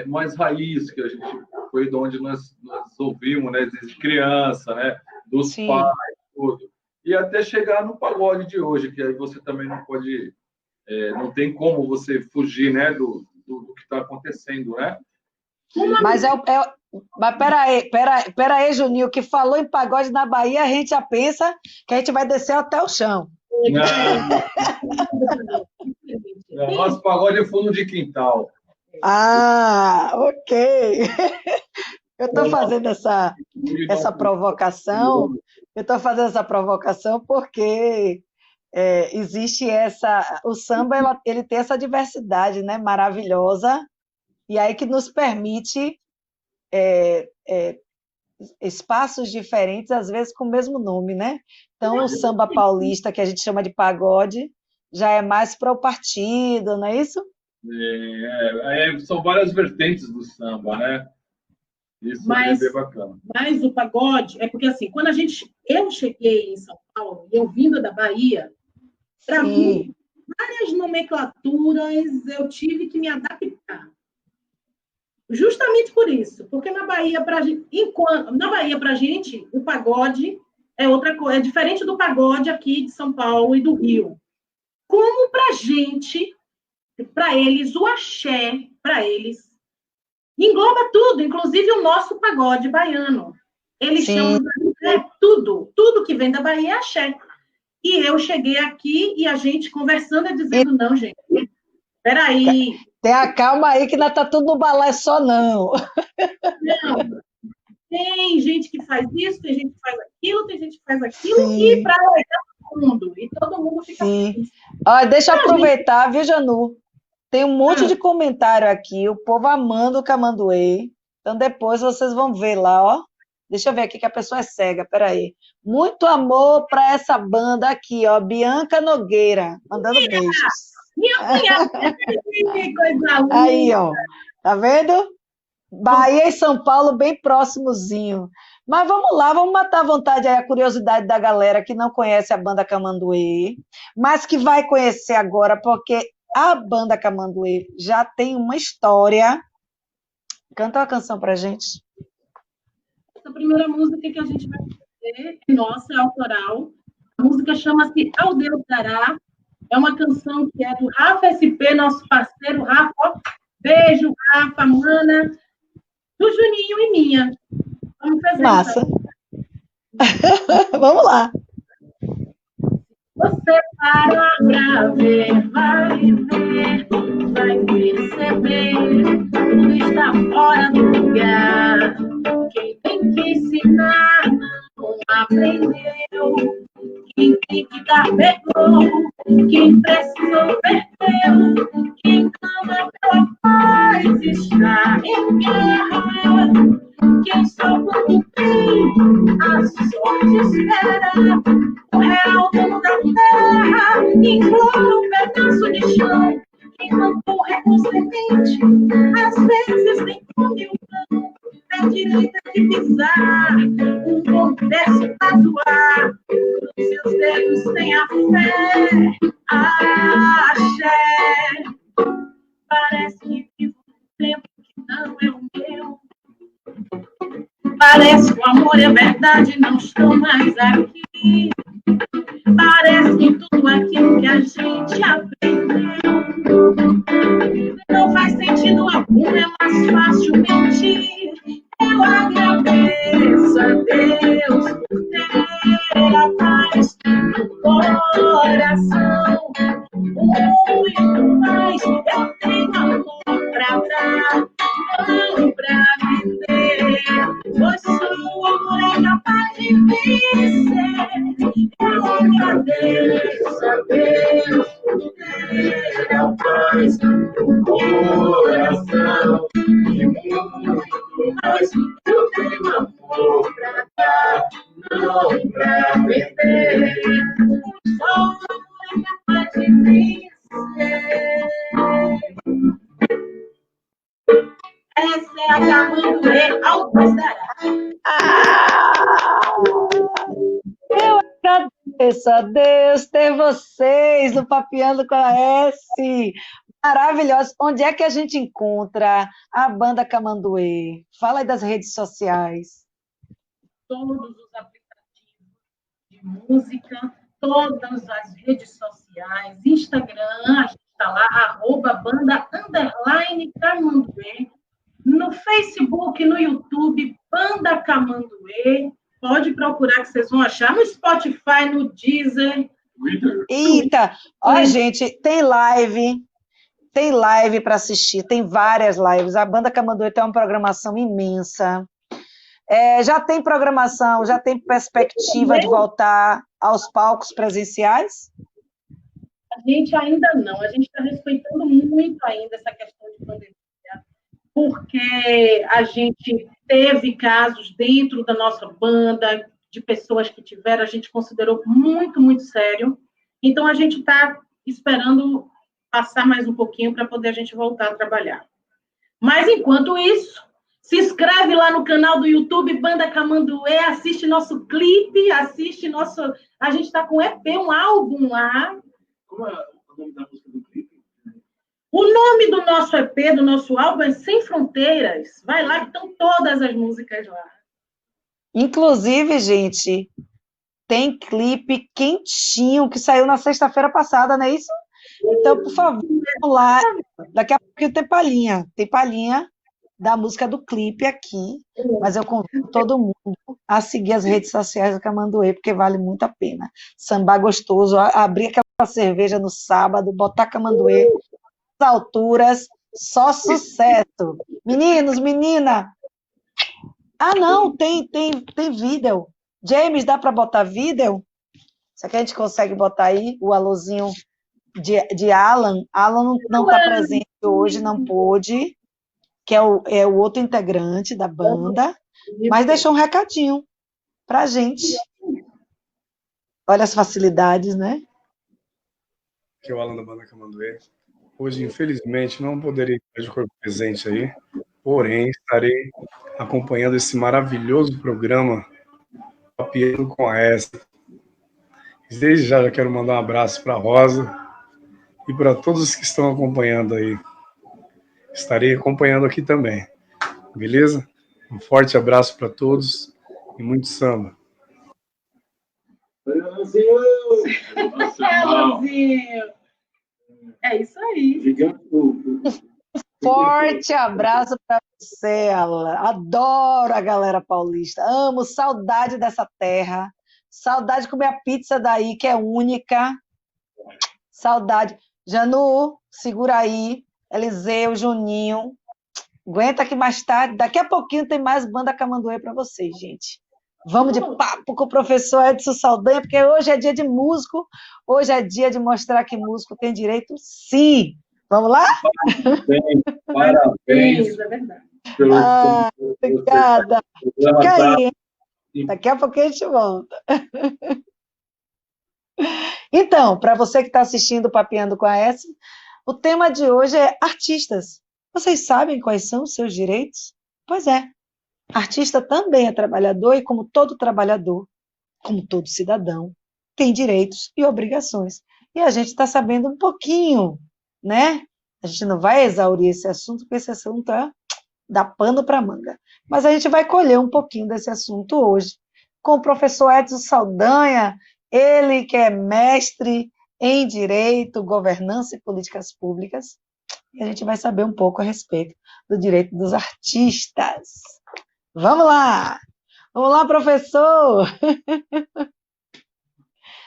mais raiz, que a gente foi de onde nós ouvimos, né? Desde criança, né? Dos pais, tudo. E até chegar no pagode de hoje, que aí você também não pode... não tem como você fugir, né? Do que está acontecendo, né? Mas mas peraí, Juninho, que falou em pagode na Bahia, a gente já pensa que a gente vai descer até o chão. Não, nosso pagode é fundo de quintal. Ok. Eu estou fazendo essa provocação. Porque existe o samba, ele tem essa diversidade, né, maravilhosa, e aí que nos permite espaços diferentes, às vezes com o mesmo nome, né? Então, o samba paulista, que a gente chama de pagode, já é mais para o partido, não é isso? São várias vertentes do samba, né? Isso é bem bacana. Mas o pagode, porque assim, quando eu cheguei em São Paulo, e eu vindo da Bahia, para mim, várias nomenclaturas eu tive que me adaptar. Justamente por isso, porque na Bahia, para gente, o pagode é outra coisa, é diferente do pagode aqui de São Paulo e do Rio. Como para eles, o axé, para eles, engloba tudo, inclusive o nosso pagode baiano. Eles chamam tudo que vem da Bahia é axé. E eu cheguei aqui e a gente conversando e dizendo, não, gente, peraí. Tenha calma aí que ainda está tudo no balé só não. Não, tem gente que faz isso, tem gente que faz aquilo, tem gente que faz aquilo, Sim. e para alegrar todo mundo. E todo mundo fica Sim. feliz. Olha, deixa eu aproveitar, viu, Janu? Tem um monte de comentário aqui, o povo amando o Camanduê. Então depois vocês vão ver lá, ó. Deixa eu ver aqui que a pessoa é cega, peraí. Muito amor para essa banda aqui, ó. Bianca Nogueira, mandando beijos. Minha cunhada, que coisa linda. Aí, ó. Tá vendo? Bahia e São Paulo bem próximozinho. Mas vamos lá, vamos matar à vontade aí a curiosidade da galera que não conhece a banda Camanduê, mas que vai conhecer agora, porque a banda Camanduê já tem uma história. Canta uma canção pra gente. Essa primeira música que a gente vai fazer é nossa, é autoral. A música chama-se Ao Deus Dará. É uma canção que é do Rafa SP, nosso parceiro Rafa. Beijo, Rafa, mana, do Juninho e minha. Vamos fazer. Massa. Então. Vamos lá. Você para pra ver, vai ver, vai perceber, tudo está fora do lugar. Quem tem que ensinar não aprendeu. Quem tem que dar pegou, quem precisou perdeu. Quem clama pela paz está em guerra. Quem só quando tem a sorte espera. O real dono da terra implora um pedaço de chão. Quem plantou recursemente, às vezes nem come o pão. É direita de pisar, um bom verso tatuar. Nos seus dedos tem a fé, a axé. Parece que vivo um tempo que não é o meu. Parece que o amor e a verdade não estão mais aqui. Parece que tudo aquilo que a gente aprendeu não faz sentido algum, é mais fácil mentir. Eu agradeço a Deus por ter a paz no coração. Muito mais eu tenho amor pra dar, não pra vender. Pois só o amor é capaz de vencer. Eu agradeço a Deus por ter a paz no coração. E muito mais eu tenho amor pra dar, não pra vender. Só o amor é capaz de vencer. Essa é a Camanduê ao Deus Dará. Eu agradeço a Deus ter vocês no Papeando com a S. Maravilhosos. Onde é que a gente encontra a banda Camanduê? Fala aí das redes sociais. Todos os aplicativos de música, todas as redes sociais, Instagram, a gente está lá, @banda_Camanduê. No Facebook, no YouTube, Banda Camanduê. Pode procurar que vocês vão achar. No Spotify, no Deezer. Eita! Olha, gente, tem live para assistir, tem várias lives. A Banda Camanduê tem uma programação imensa. Já tem programação, já tem perspectiva de voltar aos palcos presenciais? A gente ainda não. A gente está respeitando muito ainda essa questão de pandemia, porque a gente teve casos dentro da nossa banda, de pessoas que tiveram, a gente considerou muito, muito sério. Então, a gente está esperando passar mais um pouquinho para poder a gente voltar a trabalhar. Mas, enquanto isso, se inscreve lá no canal do YouTube, Banda Camanduê, assiste nosso clipe, assiste nosso... A gente está com EP, um álbum lá. Como é o nome da música do clipe? O nome do nosso EP, do nosso álbum é Sem Fronteiras. Vai lá que estão todas as músicas lá. Inclusive, gente, tem clipe quentinho que saiu na sexta-feira passada, não é isso? Então, por favor, vamos lá. Daqui a pouco tem palhinha. Tem palhinha. da música do clipe aqui, mas eu convido todo mundo a seguir as redes sociais do Camanduê, porque vale muito a pena. Sambar gostoso, abrir aquela cerveja no sábado, botar Camanduê nas alturas, só sucesso. Meninos, menina, não, tem vídeo. James, dá para botar vídeo? Será que a gente consegue botar aí o alôzinho de Alan? Alan não está presente hoje, não pôde, que é o outro integrante da banda, mas deixou um recadinho para a gente. Olha as facilidades, né? Que é o Alan da banda Camanduê. Hoje, infelizmente, não poderei estar de corpo presente aí, porém, estarei acompanhando esse maravilhoso programa Papiando com a S. Desde já quero mandar um abraço para a Rosa e para todos os que estão acompanhando aí. Estarei acompanhando aqui também, beleza? Um forte abraço para todos e muito samba. É isso aí. Forte abraço para você, Alan. Adoro a galera paulista. Amo, saudade dessa terra. Saudade de comer a pizza daí, que é única. Saudade. Janu, segura aí. Eliseu, Juninho. Aguenta que mais tarde, daqui a pouquinho tem mais banda Camanduê para vocês, gente. Vamos de papo com o professor Edson Saldanha, porque hoje é dia de músico, hoje é dia de mostrar que músico tem direito, sim. Vamos lá? Parabéns. É verdade. Obrigada. Fica aí, hein? Daqui a pouco a gente volta. Então, para você que está assistindo Papeando com a S, o tema de hoje é artistas. Vocês sabem quais são os seus direitos? Pois é. Artista também é trabalhador e, como todo trabalhador, como todo cidadão, tem direitos e obrigações. E a gente está sabendo um pouquinho, né? A gente não vai exaurir esse assunto, porque esse assunto dá pano para manga. Mas a gente vai colher um pouquinho desse assunto hoje, com o professor Edson Saldanha, ele que é mestre em Direito, Governança e Políticas Públicas, e a gente vai saber um pouco a respeito do direito dos artistas. Vamos lá! Vamos lá, professor!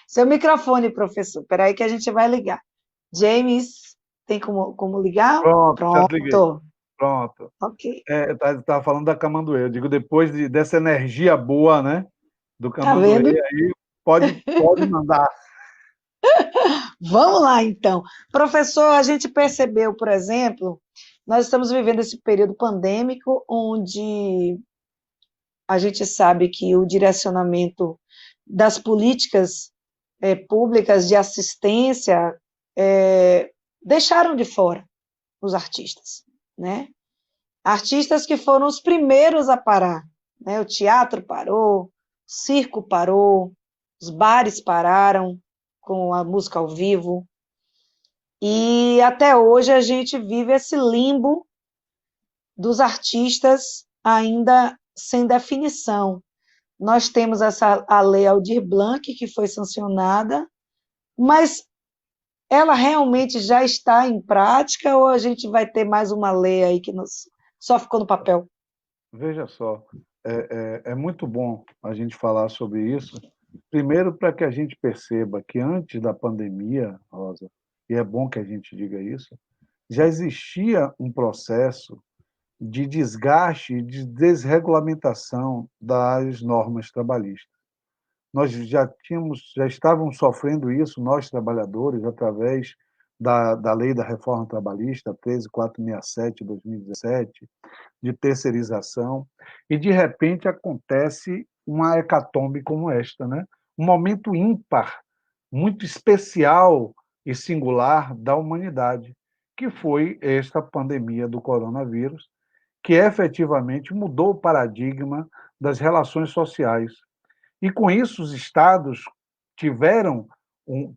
Seu microfone, professor. Espera aí que a gente vai ligar. James, tem como ligar? Pronto. Pronto. Ok. Estava falando da Camanduê. Eu digo, depois dessa energia boa, né? Do Camanduê, vendo? aí pode mandar. Vamos lá, então. Professor, a gente percebeu, por exemplo, nós estamos vivendo esse período pandêmico, onde a gente sabe que o direcionamento das políticas públicas de assistência deixaram de fora os artistas, né? Artistas que foram os primeiros a parar, né? O teatro parou, o circo parou, os bares pararam com a música ao vivo, e até hoje a gente vive esse limbo dos artistas ainda sem definição. Nós temos a lei Aldir Blanc, que foi sancionada, mas ela realmente já está em prática ou a gente vai ter mais uma lei aí que só ficou no papel? Veja só, é muito bom a gente falar sobre isso, primeiro para que a gente perceba que antes da pandemia, Rosa, e é bom que a gente diga isso, já existia um processo de desgaste e de desregulamentação das normas trabalhistas. Nós já estávamos sofrendo isso, nós trabalhadores, através da lei da reforma trabalhista 13467 de 2017, de terceirização, e de repente acontece uma hecatombe como esta, né? Um momento ímpar, muito especial e singular da humanidade, que foi esta pandemia do coronavírus, que efetivamente mudou o paradigma das relações sociais. E com isso os estados tiveram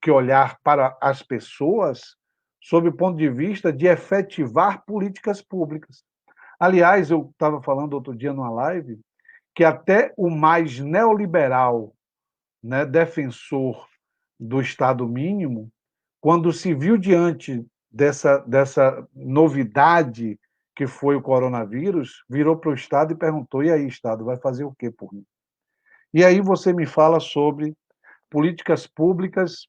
que olhar para as pessoas sob o ponto de vista de efetivar políticas públicas. Aliás, eu estava falando outro dia numa live que até o mais neoliberal, né, defensor do Estado mínimo, quando se viu diante dessa novidade que foi o coronavírus, virou para o Estado e perguntou: e aí, Estado, vai fazer o quê por mim? E aí você me fala sobre políticas públicas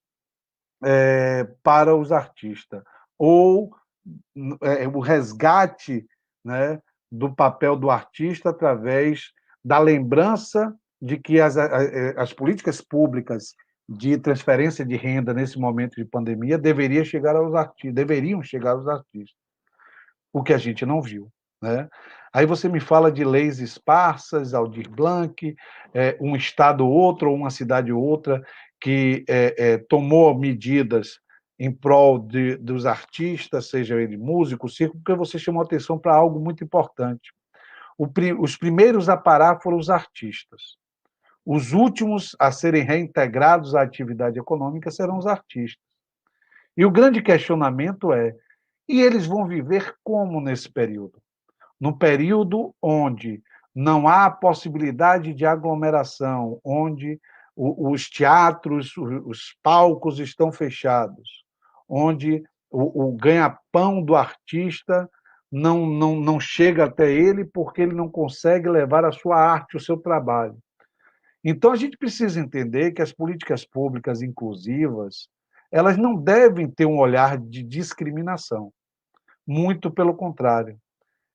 para os artistas, ou o resgate, né, do papel do artista através da lembrança de que as políticas públicas de transferência de renda nesse momento de pandemia deveriam chegar aos artistas, o que a gente não viu, né? Aí você me fala de leis esparsas, Aldir Blanc, um estado ou outro, ou uma cidade ou outra, que tomou medidas em prol dos artistas, seja ele músico, circo, porque você chamou atenção para algo muito importante. Os primeiros a parar foram os artistas. Os últimos a serem reintegrados à atividade econômica serão os artistas. E o grande questionamento é: e eles vão viver como nesse período? No período onde não há possibilidade de aglomeração, onde os teatros, os palcos estão fechados, onde o ganha-pão do artista não chega até ele porque ele não consegue levar a sua arte, o seu trabalho. Então, a gente precisa entender que as políticas públicas inclusivas, elas não devem ter um olhar de discriminação. Muito pelo contrário.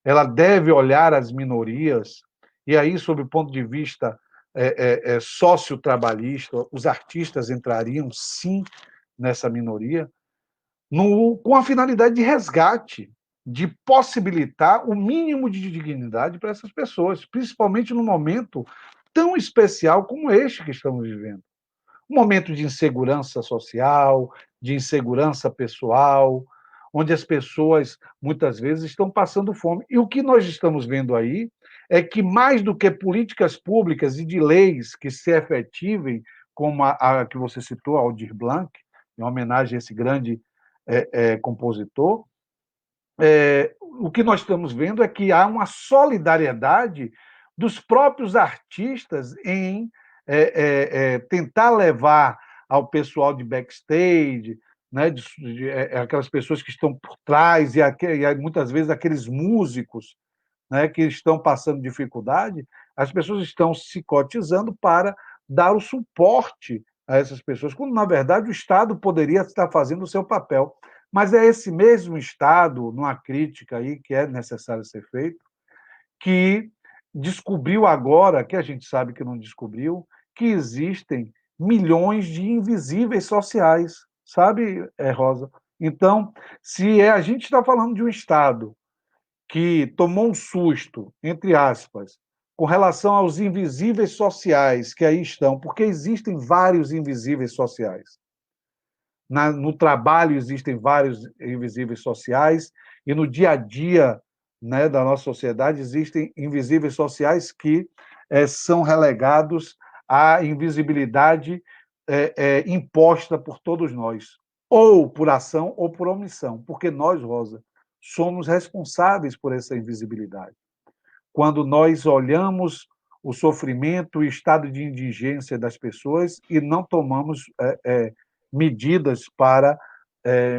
Ela deve olhar as minorias, e aí, sob o ponto de vista sociotrabalhista, os artistas entrariam, sim, nessa minoria, com a finalidade de resgate, de possibilitar o mínimo de dignidade para essas pessoas, principalmente num momento tão especial como este que estamos vivendo. Um momento de insegurança social, de insegurança pessoal, onde as pessoas, muitas vezes, estão passando fome. E o que nós estamos vendo aí é que, mais do que políticas públicas e de leis que se efetivem, como a que você citou, Aldir Blanc, em homenagem a esse grande compositor, o que nós estamos vendo é que há uma solidariedade dos próprios artistas em tentar levar ao pessoal de backstage, né, aquelas pessoas que estão por trás e muitas vezes aqueles músicos, né, que estão passando dificuldade, as pessoas estão se cotizando para dar o suporte a essas pessoas, quando, na verdade, o Estado poderia estar fazendo o seu papel. Mas é esse mesmo Estado, numa crítica aí que é necessário ser feito, que descobriu agora, que a gente sabe que não descobriu, que existem milhões de invisíveis sociais, sabe, Rosa? Então, se a gente está falando de um Estado que tomou um susto, entre aspas, com relação aos invisíveis sociais que aí estão, porque existem vários invisíveis sociais. No trabalho existem vários invisíveis sociais, e no dia a dia, né, da nossa sociedade existem invisíveis sociais que são relegados à invisibilidade imposta por todos nós, ou por ação ou por omissão, porque nós, Rosa, somos responsáveis por essa invisibilidade. Quando nós olhamos o sofrimento e o estado de indigência das pessoas e não tomamos medidas para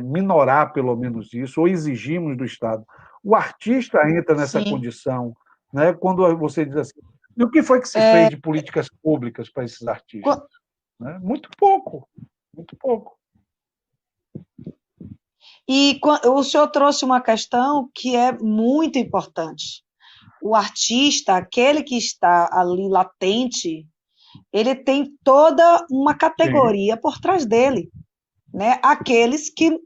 minorar, pelo menos isso, ou exigimos do Estado. O artista entra nessa condição, né? Quando você diz assim, e o que foi que se fez de políticas públicas para esses artistas? Né? Muito pouco, muito pouco. E o senhor trouxe uma questão que é muito importante. O artista, aquele que está ali latente, ele tem toda uma categoria por trás dele, né? Aqueles que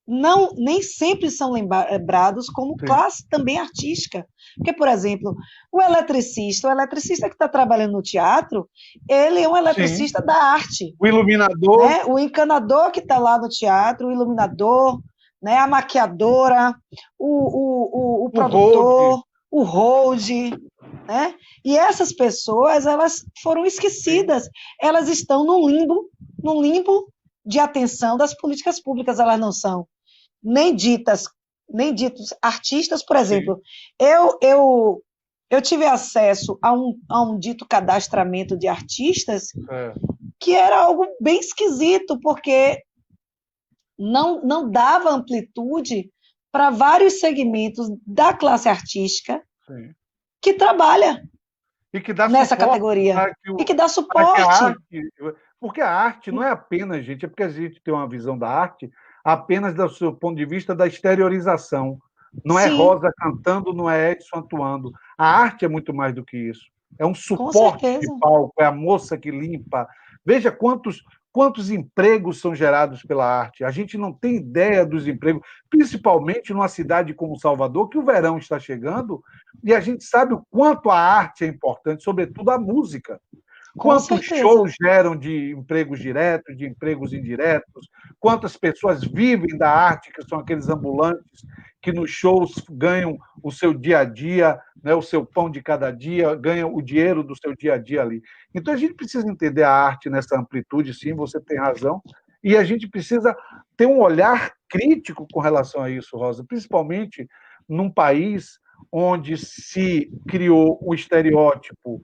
nem sempre são lembrados como classe também artística. Porque, por exemplo, o eletricista que está trabalhando no teatro, ele é um eletricista da arte. O iluminador. Né? O encanador que está lá no teatro, o iluminador, né? A maquiadora, o produtor, o hold, né? E essas pessoas, elas foram esquecidas, elas estão num limbo de atenção das políticas públicas, elas não são nem ditos artistas. Por exemplo, eu tive acesso a um dito cadastramento de artistas que era algo bem esquisito, porque não dava amplitude para vários segmentos da classe artística Sim. que trabalha E que dá nessa suporte categoria. para que E que dá para que a suporte. arte. Porque a arte não é apenas, gente, é porque a gente tem uma visão da arte apenas do seu ponto de vista da exteriorização. Não é Sim, Rosa cantando, não é Edson atuando. A arte é muito mais do que isso. É um com suporte de certeza. palco, é a moça que limpa. Veja quantos empregos são gerados pela arte. A gente não tem ideia dos empregos, principalmente numa cidade como Salvador, que o verão está chegando, e a gente sabe o quanto a arte é importante, sobretudo a música. Com Quantos certeza. shows geram de empregos diretos, de empregos indiretos? Quantas pessoas vivem da arte, que são aqueles ambulantes que nos shows ganham o seu dia a dia, né, o seu pão de cada dia, ganham o dinheiro do seu dia a dia ali. Então a gente precisa entender a arte nessa amplitude, sim, você tem razão, e a gente precisa ter um olhar crítico com relação a isso, Rosa, principalmente num país onde se criou o estereótipo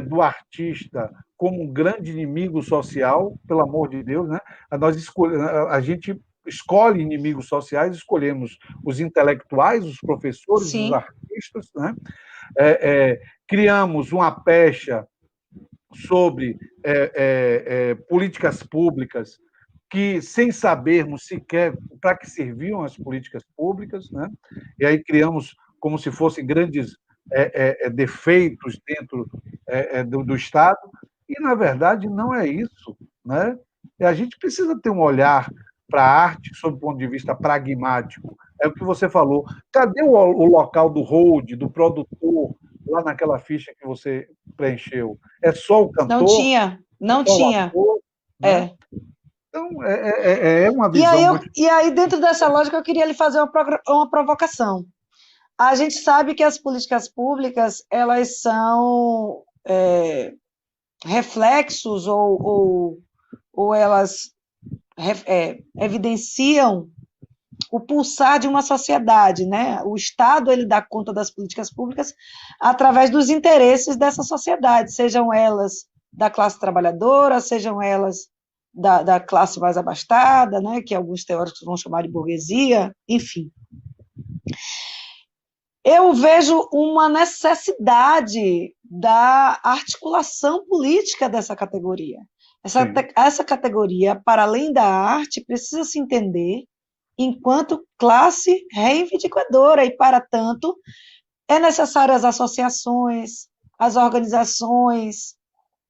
do artista como um grande inimigo social, pelo amor de Deus, né? A gente escolhe inimigos sociais, escolhemos os intelectuais, os professores, os Sim, artistas, né? Criamos uma pecha sobre políticas públicas que, sem sabermos sequer para que serviam as políticas públicas, né? E aí criamos como se fossem grandes defeitos dentro do Estado, e, na verdade, não é isso, né? E a gente precisa ter um olhar para a arte sob o ponto de vista pragmático. É o que você falou. Cadê o local do hold, do produtor, lá naquela ficha que você preencheu? É só o não cantor? tinha, É não só o tinha. ator? Né? É. Então, é uma E visão muito... aí, dentro dessa lógica, eu queria lhe fazer uma provocação. A gente sabe que as políticas públicas, elas são reflexos ou elas evidenciam o pulsar de uma sociedade, né? O Estado, ele dá conta das políticas públicas através dos interesses dessa sociedade, sejam elas da classe trabalhadora, sejam elas da classe mais abastada, né? Que alguns teóricos vão chamar de burguesia, enfim. Eu vejo uma necessidade da articulação política dessa categoria. Essa categoria, para além da arte, precisa se entender enquanto classe reivindicadora, e, para tanto, é necessário as associações, as organizações,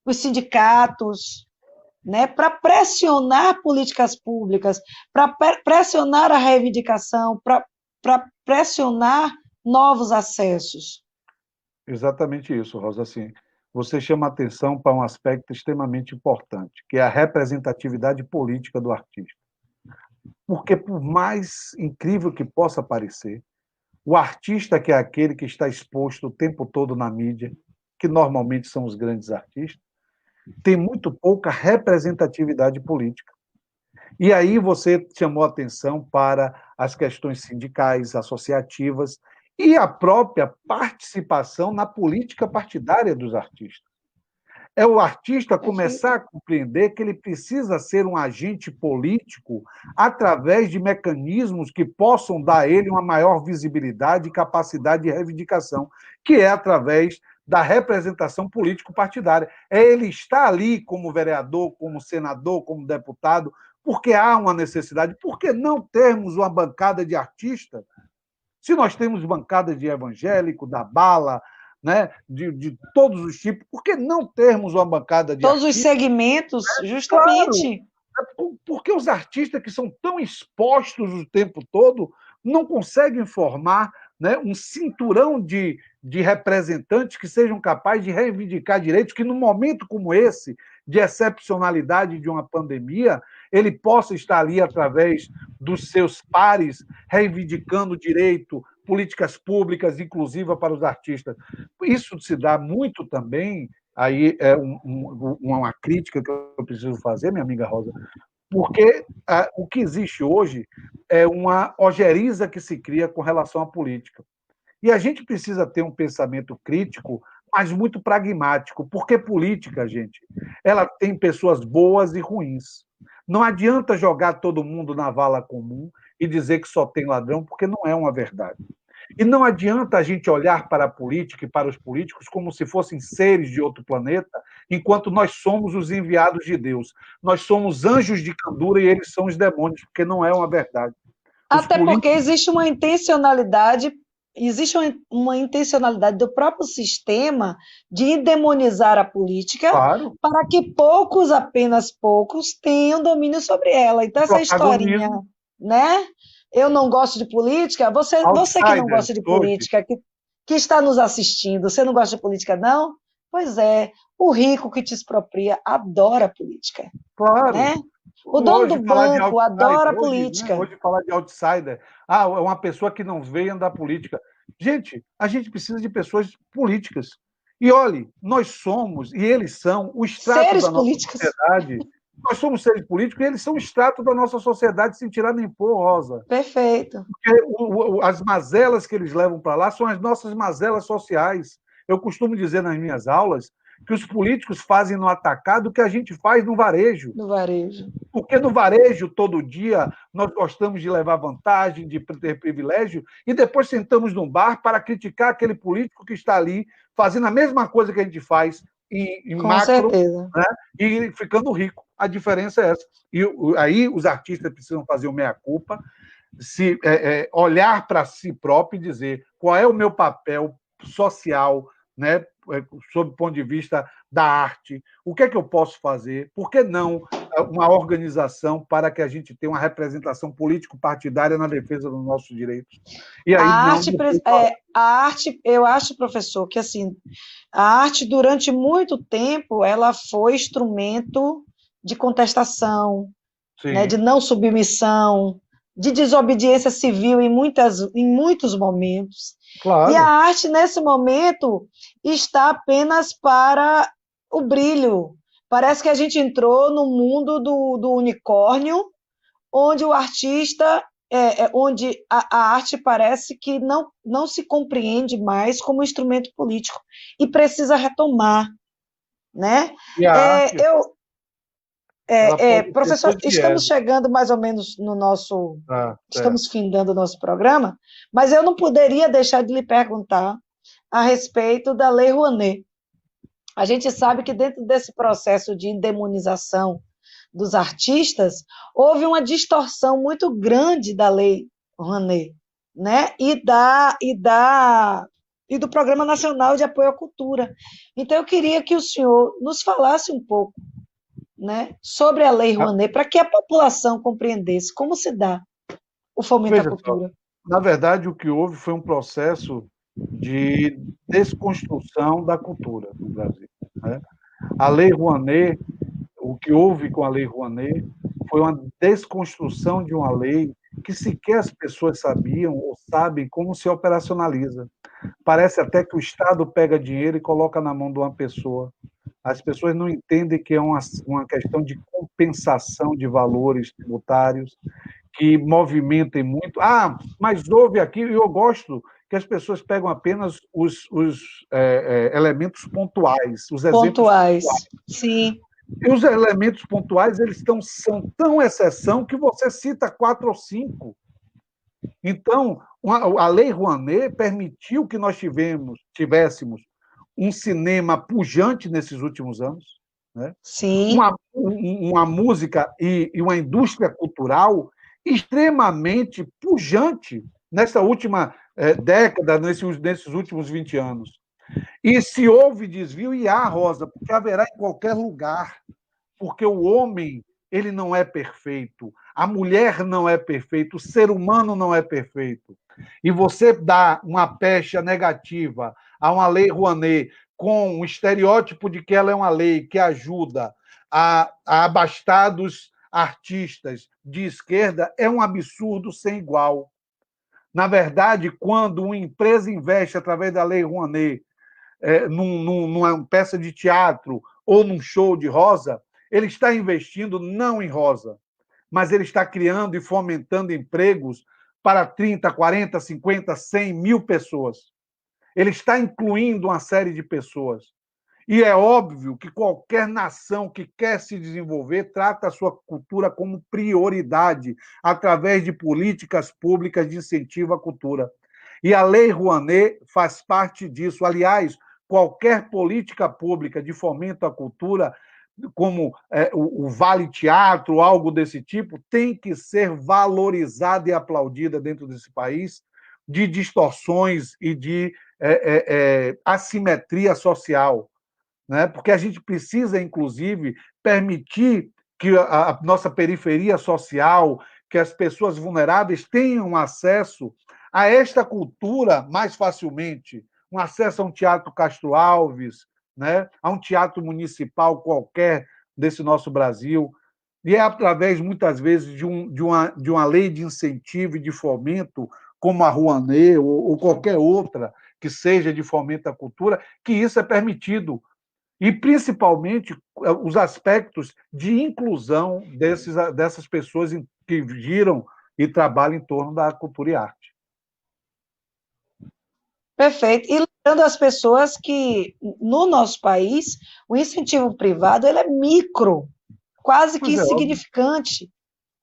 os sindicatos, né, para pressionar políticas públicas, para pressionar a reivindicação, para pressionar novos acessos. Exatamente isso, Rosa. Assim, você chama atenção para um aspecto extremamente importante, que é a representatividade política do artista. Porque, por mais incrível que possa parecer, o artista, que é aquele que está exposto o tempo todo na mídia, que normalmente são os grandes artistas, tem muito pouca representatividade política. E aí você chamou atenção para as questões sindicais, associativas e a própria participação na política partidária dos artistas. É o artista começar a compreender que ele precisa ser um agente político através de mecanismos que possam dar a ele uma maior visibilidade e capacidade de reivindicação, que é através da representação político-partidária. É ele estar ali como vereador, como senador, como deputado, porque há uma necessidade. Por que não termos uma bancada de artistas? Se nós temos bancada de evangélico, da bala, né, de todos os tipos, por que não termos uma bancada de todos artistas? Os segmentos, justamente. Claro, porque os artistas que são tão expostos o tempo todo não conseguem formar, né, um cinturão de representantes que sejam capazes de reivindicar direitos, que num momento como esse, de excepcionalidade de uma pandemia, ele possa estar ali através dos seus pares, reivindicando direito, políticas públicas inclusivas para os artistas. Isso se dá muito também, aí é uma crítica que eu preciso fazer, minha amiga Rosa, porque o que existe hoje é uma ojeriza que se cria com relação à política. E a gente precisa ter um pensamento crítico, mas muito pragmático, porque política, gente, ela tem pessoas boas e ruins. Não adianta jogar todo mundo na vala comum e dizer que só tem ladrão, porque não é uma verdade. E não adianta a gente olhar para a política e para os políticos como se fossem seres de outro planeta, enquanto nós somos os enviados de Deus. Nós somos anjos de candura e eles são os demônios, porque não é uma verdade. Até porque existe uma intencionalidade do próprio sistema de endemonizar a política, claro, para que poucos, apenas poucos, tenham domínio sobre ela. Então, essa historinha, né? Eu não gosto de política, você que não gosta de política, que está nos assistindo, você não gosta de política, não? Pois é, o rico que te expropria adora política. Claro. Né? O dono do banco adora a política. Hoje falar de outsider, é uma pessoa que não veio da política. Gente, a gente precisa de pessoas políticas. E olhe, nós somos, e eles são, o extrato seres da nossa políticos. Sociedade. Nós somos seres políticos e eles são o extrato da nossa sociedade, sem tirar nem pôr, Rosa. Perfeito. Porque as mazelas que eles levam para lá são as nossas mazelas sociais. Eu costumo dizer nas minhas aulas que os políticos fazem no atacado o que a gente faz no varejo. No varejo. Porque no varejo, todo dia, nós gostamos de levar vantagem, de ter privilégio, e depois sentamos num bar para criticar aquele político que está ali fazendo a mesma coisa que a gente faz em Com macro, certeza. Né, e ficando rico. A diferença é essa. E aí os artistas precisam fazer o meia-culpa, olhar para si próprio e dizer qual é o meu papel social, né, sob o ponto de vista da arte, o que é que eu posso fazer, por que não uma organização para que a gente tenha uma representação político-partidária na defesa dos nossos direitos. E aí, a arte, eu acho, professor, que assim, a arte, durante muito tempo, ela foi instrumento de contestação, né, de não submissão, de desobediência civil em muitos momentos. Claro. E a arte, nesse momento, está apenas para o brilho. Parece que a gente entrou no mundo do unicórnio, onde o artista, onde a arte parece que não se compreende mais como instrumento político e precisa retomar, né? Professor, estamos chegando mais ou menos no nosso... estamos findando o nosso programa, mas eu não poderia deixar de lhe perguntar a respeito da Lei Rouanet. A gente sabe que dentro desse processo de demonização dos artistas, houve uma distorção muito grande da Lei Rouanet, né? E do Programa Nacional de Apoio à Cultura. Então, eu queria que o senhor nos falasse um pouco, né, sobre a Lei Rouanet, para que a população compreendesse como se dá o fomento à cultura. Na verdade, o que houve foi um processo de desconstrução da cultura no Brasil. Né? A Lei Rouanet, o que houve com a Lei Rouanet foi uma desconstrução de uma lei que sequer as pessoas sabiam ou sabem como se operacionaliza. Parece até que o Estado pega dinheiro e coloca na mão de uma pessoa. As pessoas não entendem que é uma questão de compensação de valores tributários, que movimentem muito. Mas houve aqui, e eu gosto que as pessoas pegam apenas os elementos pontuais, os exemplos pontuais. Sim. E os elementos pontuais, eles são tão exceção que você cita 4 ou 5. Então, a Lei Rouanet permitiu que nós tivéssemos um cinema pujante nesses últimos anos, né? Sim. Uma música e uma indústria cultural extremamente pujante nessa última década, nesses últimos 20 anos. E se houve desvio, e há, Rosa, porque haverá em qualquer lugar, porque o homem ele não é perfeito, a mulher não é perfeita, o ser humano não é perfeito. E você dá uma pecha negativa a uma Lei Rouanet com um estereótipo de que ela é uma lei que ajuda a abastados artistas de esquerda, é um absurdo sem igual. Na verdade, quando uma empresa investe através da Lei Rouanet numa peça de teatro ou num show de Rosa, ele está investindo não em Rosa, mas ele está criando e fomentando empregos para 30, 40, 50, 100 mil pessoas. Ele está incluindo uma série de pessoas. E é óbvio que qualquer nação que quer se desenvolver trata a sua cultura como prioridade, através de políticas públicas de incentivo à cultura. E a Lei Rouanet faz parte disso. Aliás, qualquer política pública de fomento à cultura, como o Vale Teatro, algo desse tipo, tem que ser valorizada e aplaudida dentro desse país, de distorções e de assimetria social, né? Porque a gente precisa, inclusive, permitir que a nossa periferia social, que as pessoas vulneráveis tenham acesso a esta cultura mais facilmente, um acesso a um teatro Castro Alves, né? A um teatro municipal qualquer desse nosso Brasil. E é através, muitas vezes, de uma lei de incentivo e de fomento, como a Rouanet ou qualquer outra que seja de fomento à cultura, que isso é permitido. E, principalmente, os aspectos de inclusão dessas pessoas que giram e trabalham em torno da cultura e arte. Perfeito. E lembrando as pessoas que, no nosso país, o incentivo privado ele é micro, quase que insignificante,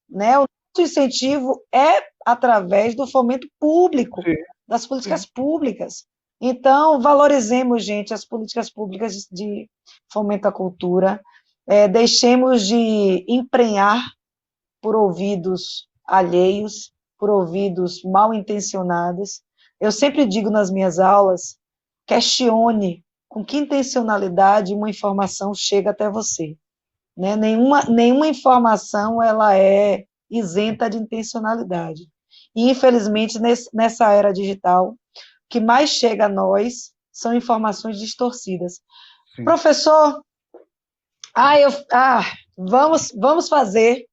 né? O nosso incentivo é através do fomento público, sim, das políticas públicas. Então, valorizemos, gente, as políticas públicas de fomento à cultura, deixemos de emprenhar por ouvidos alheios, por ouvidos mal intencionados. Eu sempre digo nas minhas aulas, questione com que intencionalidade uma informação chega até você. Né? Nenhuma informação ela é isenta de intencionalidade. E, infelizmente, nessa era digital, o que mais chega a nós são informações distorcidas. Sim. Professor, vamos fazer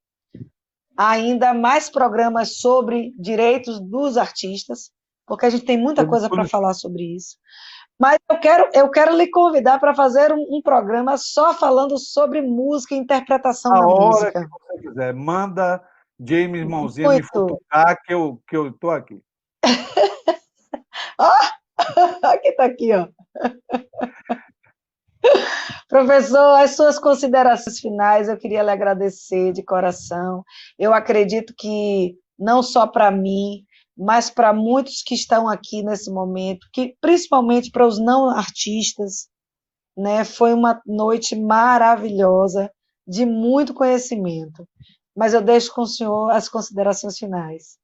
ainda mais programas sobre direitos dos artistas, porque a gente tem muita coisa para falar sobre isso. Mas eu quero lhe convidar para fazer um programa só falando sobre música e interpretação da música. A hora que você quiser. Manda James Mãozinha me futucar que eu estou aqui. Aqui está aqui, ó. Professor, as suas considerações finais, eu queria lhe agradecer de coração. Eu acredito que não só para mim, mas para muitos que estão aqui nesse momento, que principalmente para os não artistas, né, foi uma noite maravilhosa, de muito conhecimento. Mas eu deixo com o senhor as considerações finais.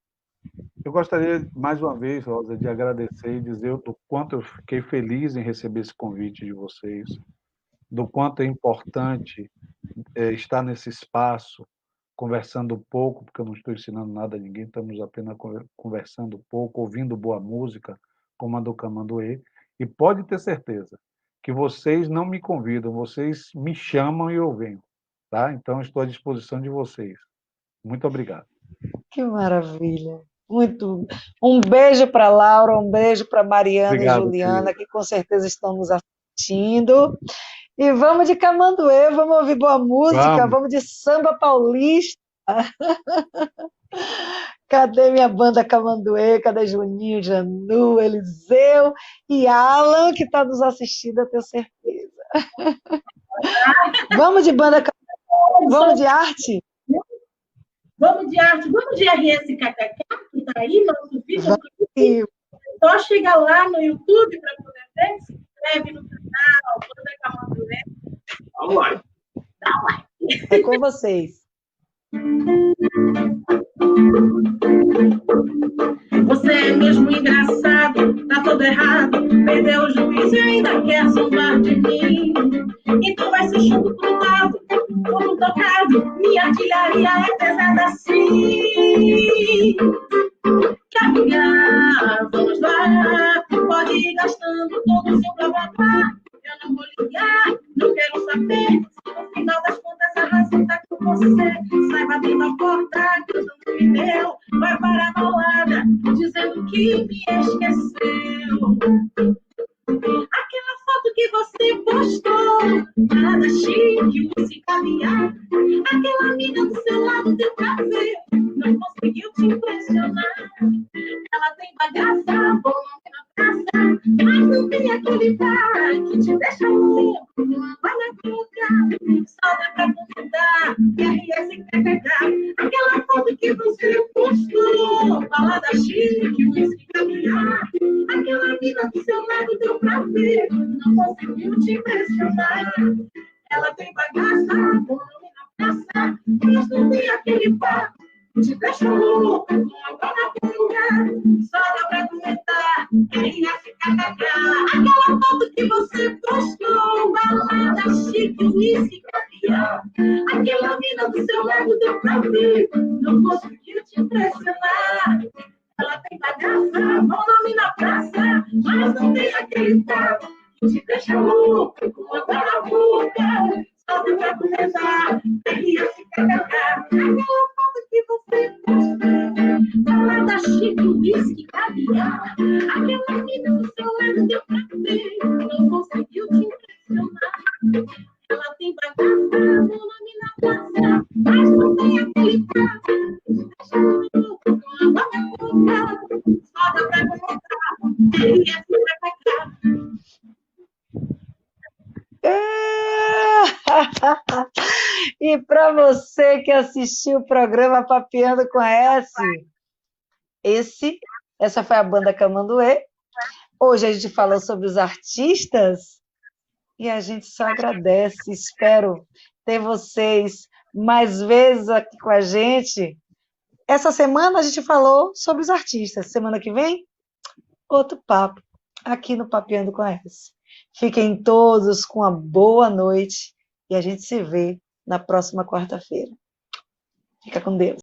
Eu gostaria, mais uma vez, Rosa, de agradecer e dizer do quanto eu fiquei feliz em receber esse convite de vocês, do quanto é importante estar nesse espaço, conversando um pouco, porque eu não estou ensinando nada a ninguém, estamos apenas conversando um pouco, ouvindo boa música, como a do Camanduê, e pode ter certeza que vocês não me convidam, vocês me chamam e eu venho, tá? Então, estou à disposição de vocês. Muito obrigado. Que maravilha. Muito. Um beijo para Laura, um beijo para Mariana e Juliana, querido, que com certeza estão nos assistindo. E vamos de Camanduê, vamos ouvir boa música, vamos de samba paulista. Cadê minha banda Camanduê? Cadê Juninho, Janu, Eliseu e Alan, que está nos assistindo, eu tenho certeza. Vamos de banda Camanduê, vamos de arte? Vamos de arte, vamos de RSKKK, que está aí, nosso vídeo. Só chega lá no YouTube para poder ver, se inscreve no canal, Banda Camanduê. Dá um like. Dá um like. É com vocês. Você é mesmo engraçado, tá todo errado, perdeu o juízo e ainda quer zombar de mim. Então vai ser chumbo pro lado, como tocado, minha artilharia é pesada assim. Quer brigar? Vamos lá, pode ir gastando todo o seu blá-blá-blá. Eu não vou ligar, não quero saber se no final das contas a razão tá com você. Sai batendo a porta, cantando me deu, vai para a balada, dizendo que me esqueceu. Aquela foto que você postou, nada chique, música caviar. Aquela amiga do seu lado deu pra ver, não conseguiu te impressionar. Ela tem bagaça, bom na praça, mas não tem aquele pai que te deixa louco, não vai na boca, só dá pra comentar, RSKKK, aquela foto que você postou, balada chique, whisky caviar, aquela mina do seu lado deu pra ver, não conseguiu te impressionar. Ela tem bagaça, bom nome na praça, mas não tem aquele papo que te deixa louco, não vai na boca, só dá pra comentar, RSKKK, aquela foto que você postou, balada chique, whisky caviar, aquela mina do seu lado deu pra ver, não conseguiu te impressionar. Ela tem bagaça, bom nome na praça, mas não tem aquele papo que te deixa louco, com água na boca, só dá pra comentar, RSKKK, aquela foto que você postou, balada chique, whisky caviar, aquela mina do seu lado deu pra ver, não conseguiu te impressionar. Ela tem bagaça, bom nome na praça, mas não tem aquele papo que te deixa louco, com água na boca, só dá pra comentar, RSKKK. E para você que assistiu o programa Papeando com a essa foi a banda Camanduê. Hoje a gente falou sobre os artistas e a gente só agradece. Espero ter vocês mais vezes aqui com a gente. Essa semana a gente falou sobre os artistas. Semana que vem, outro papo aqui no Papeando com a Fiquem todos com uma boa noite e a gente se vê na próxima quarta-feira. Fica com Deus.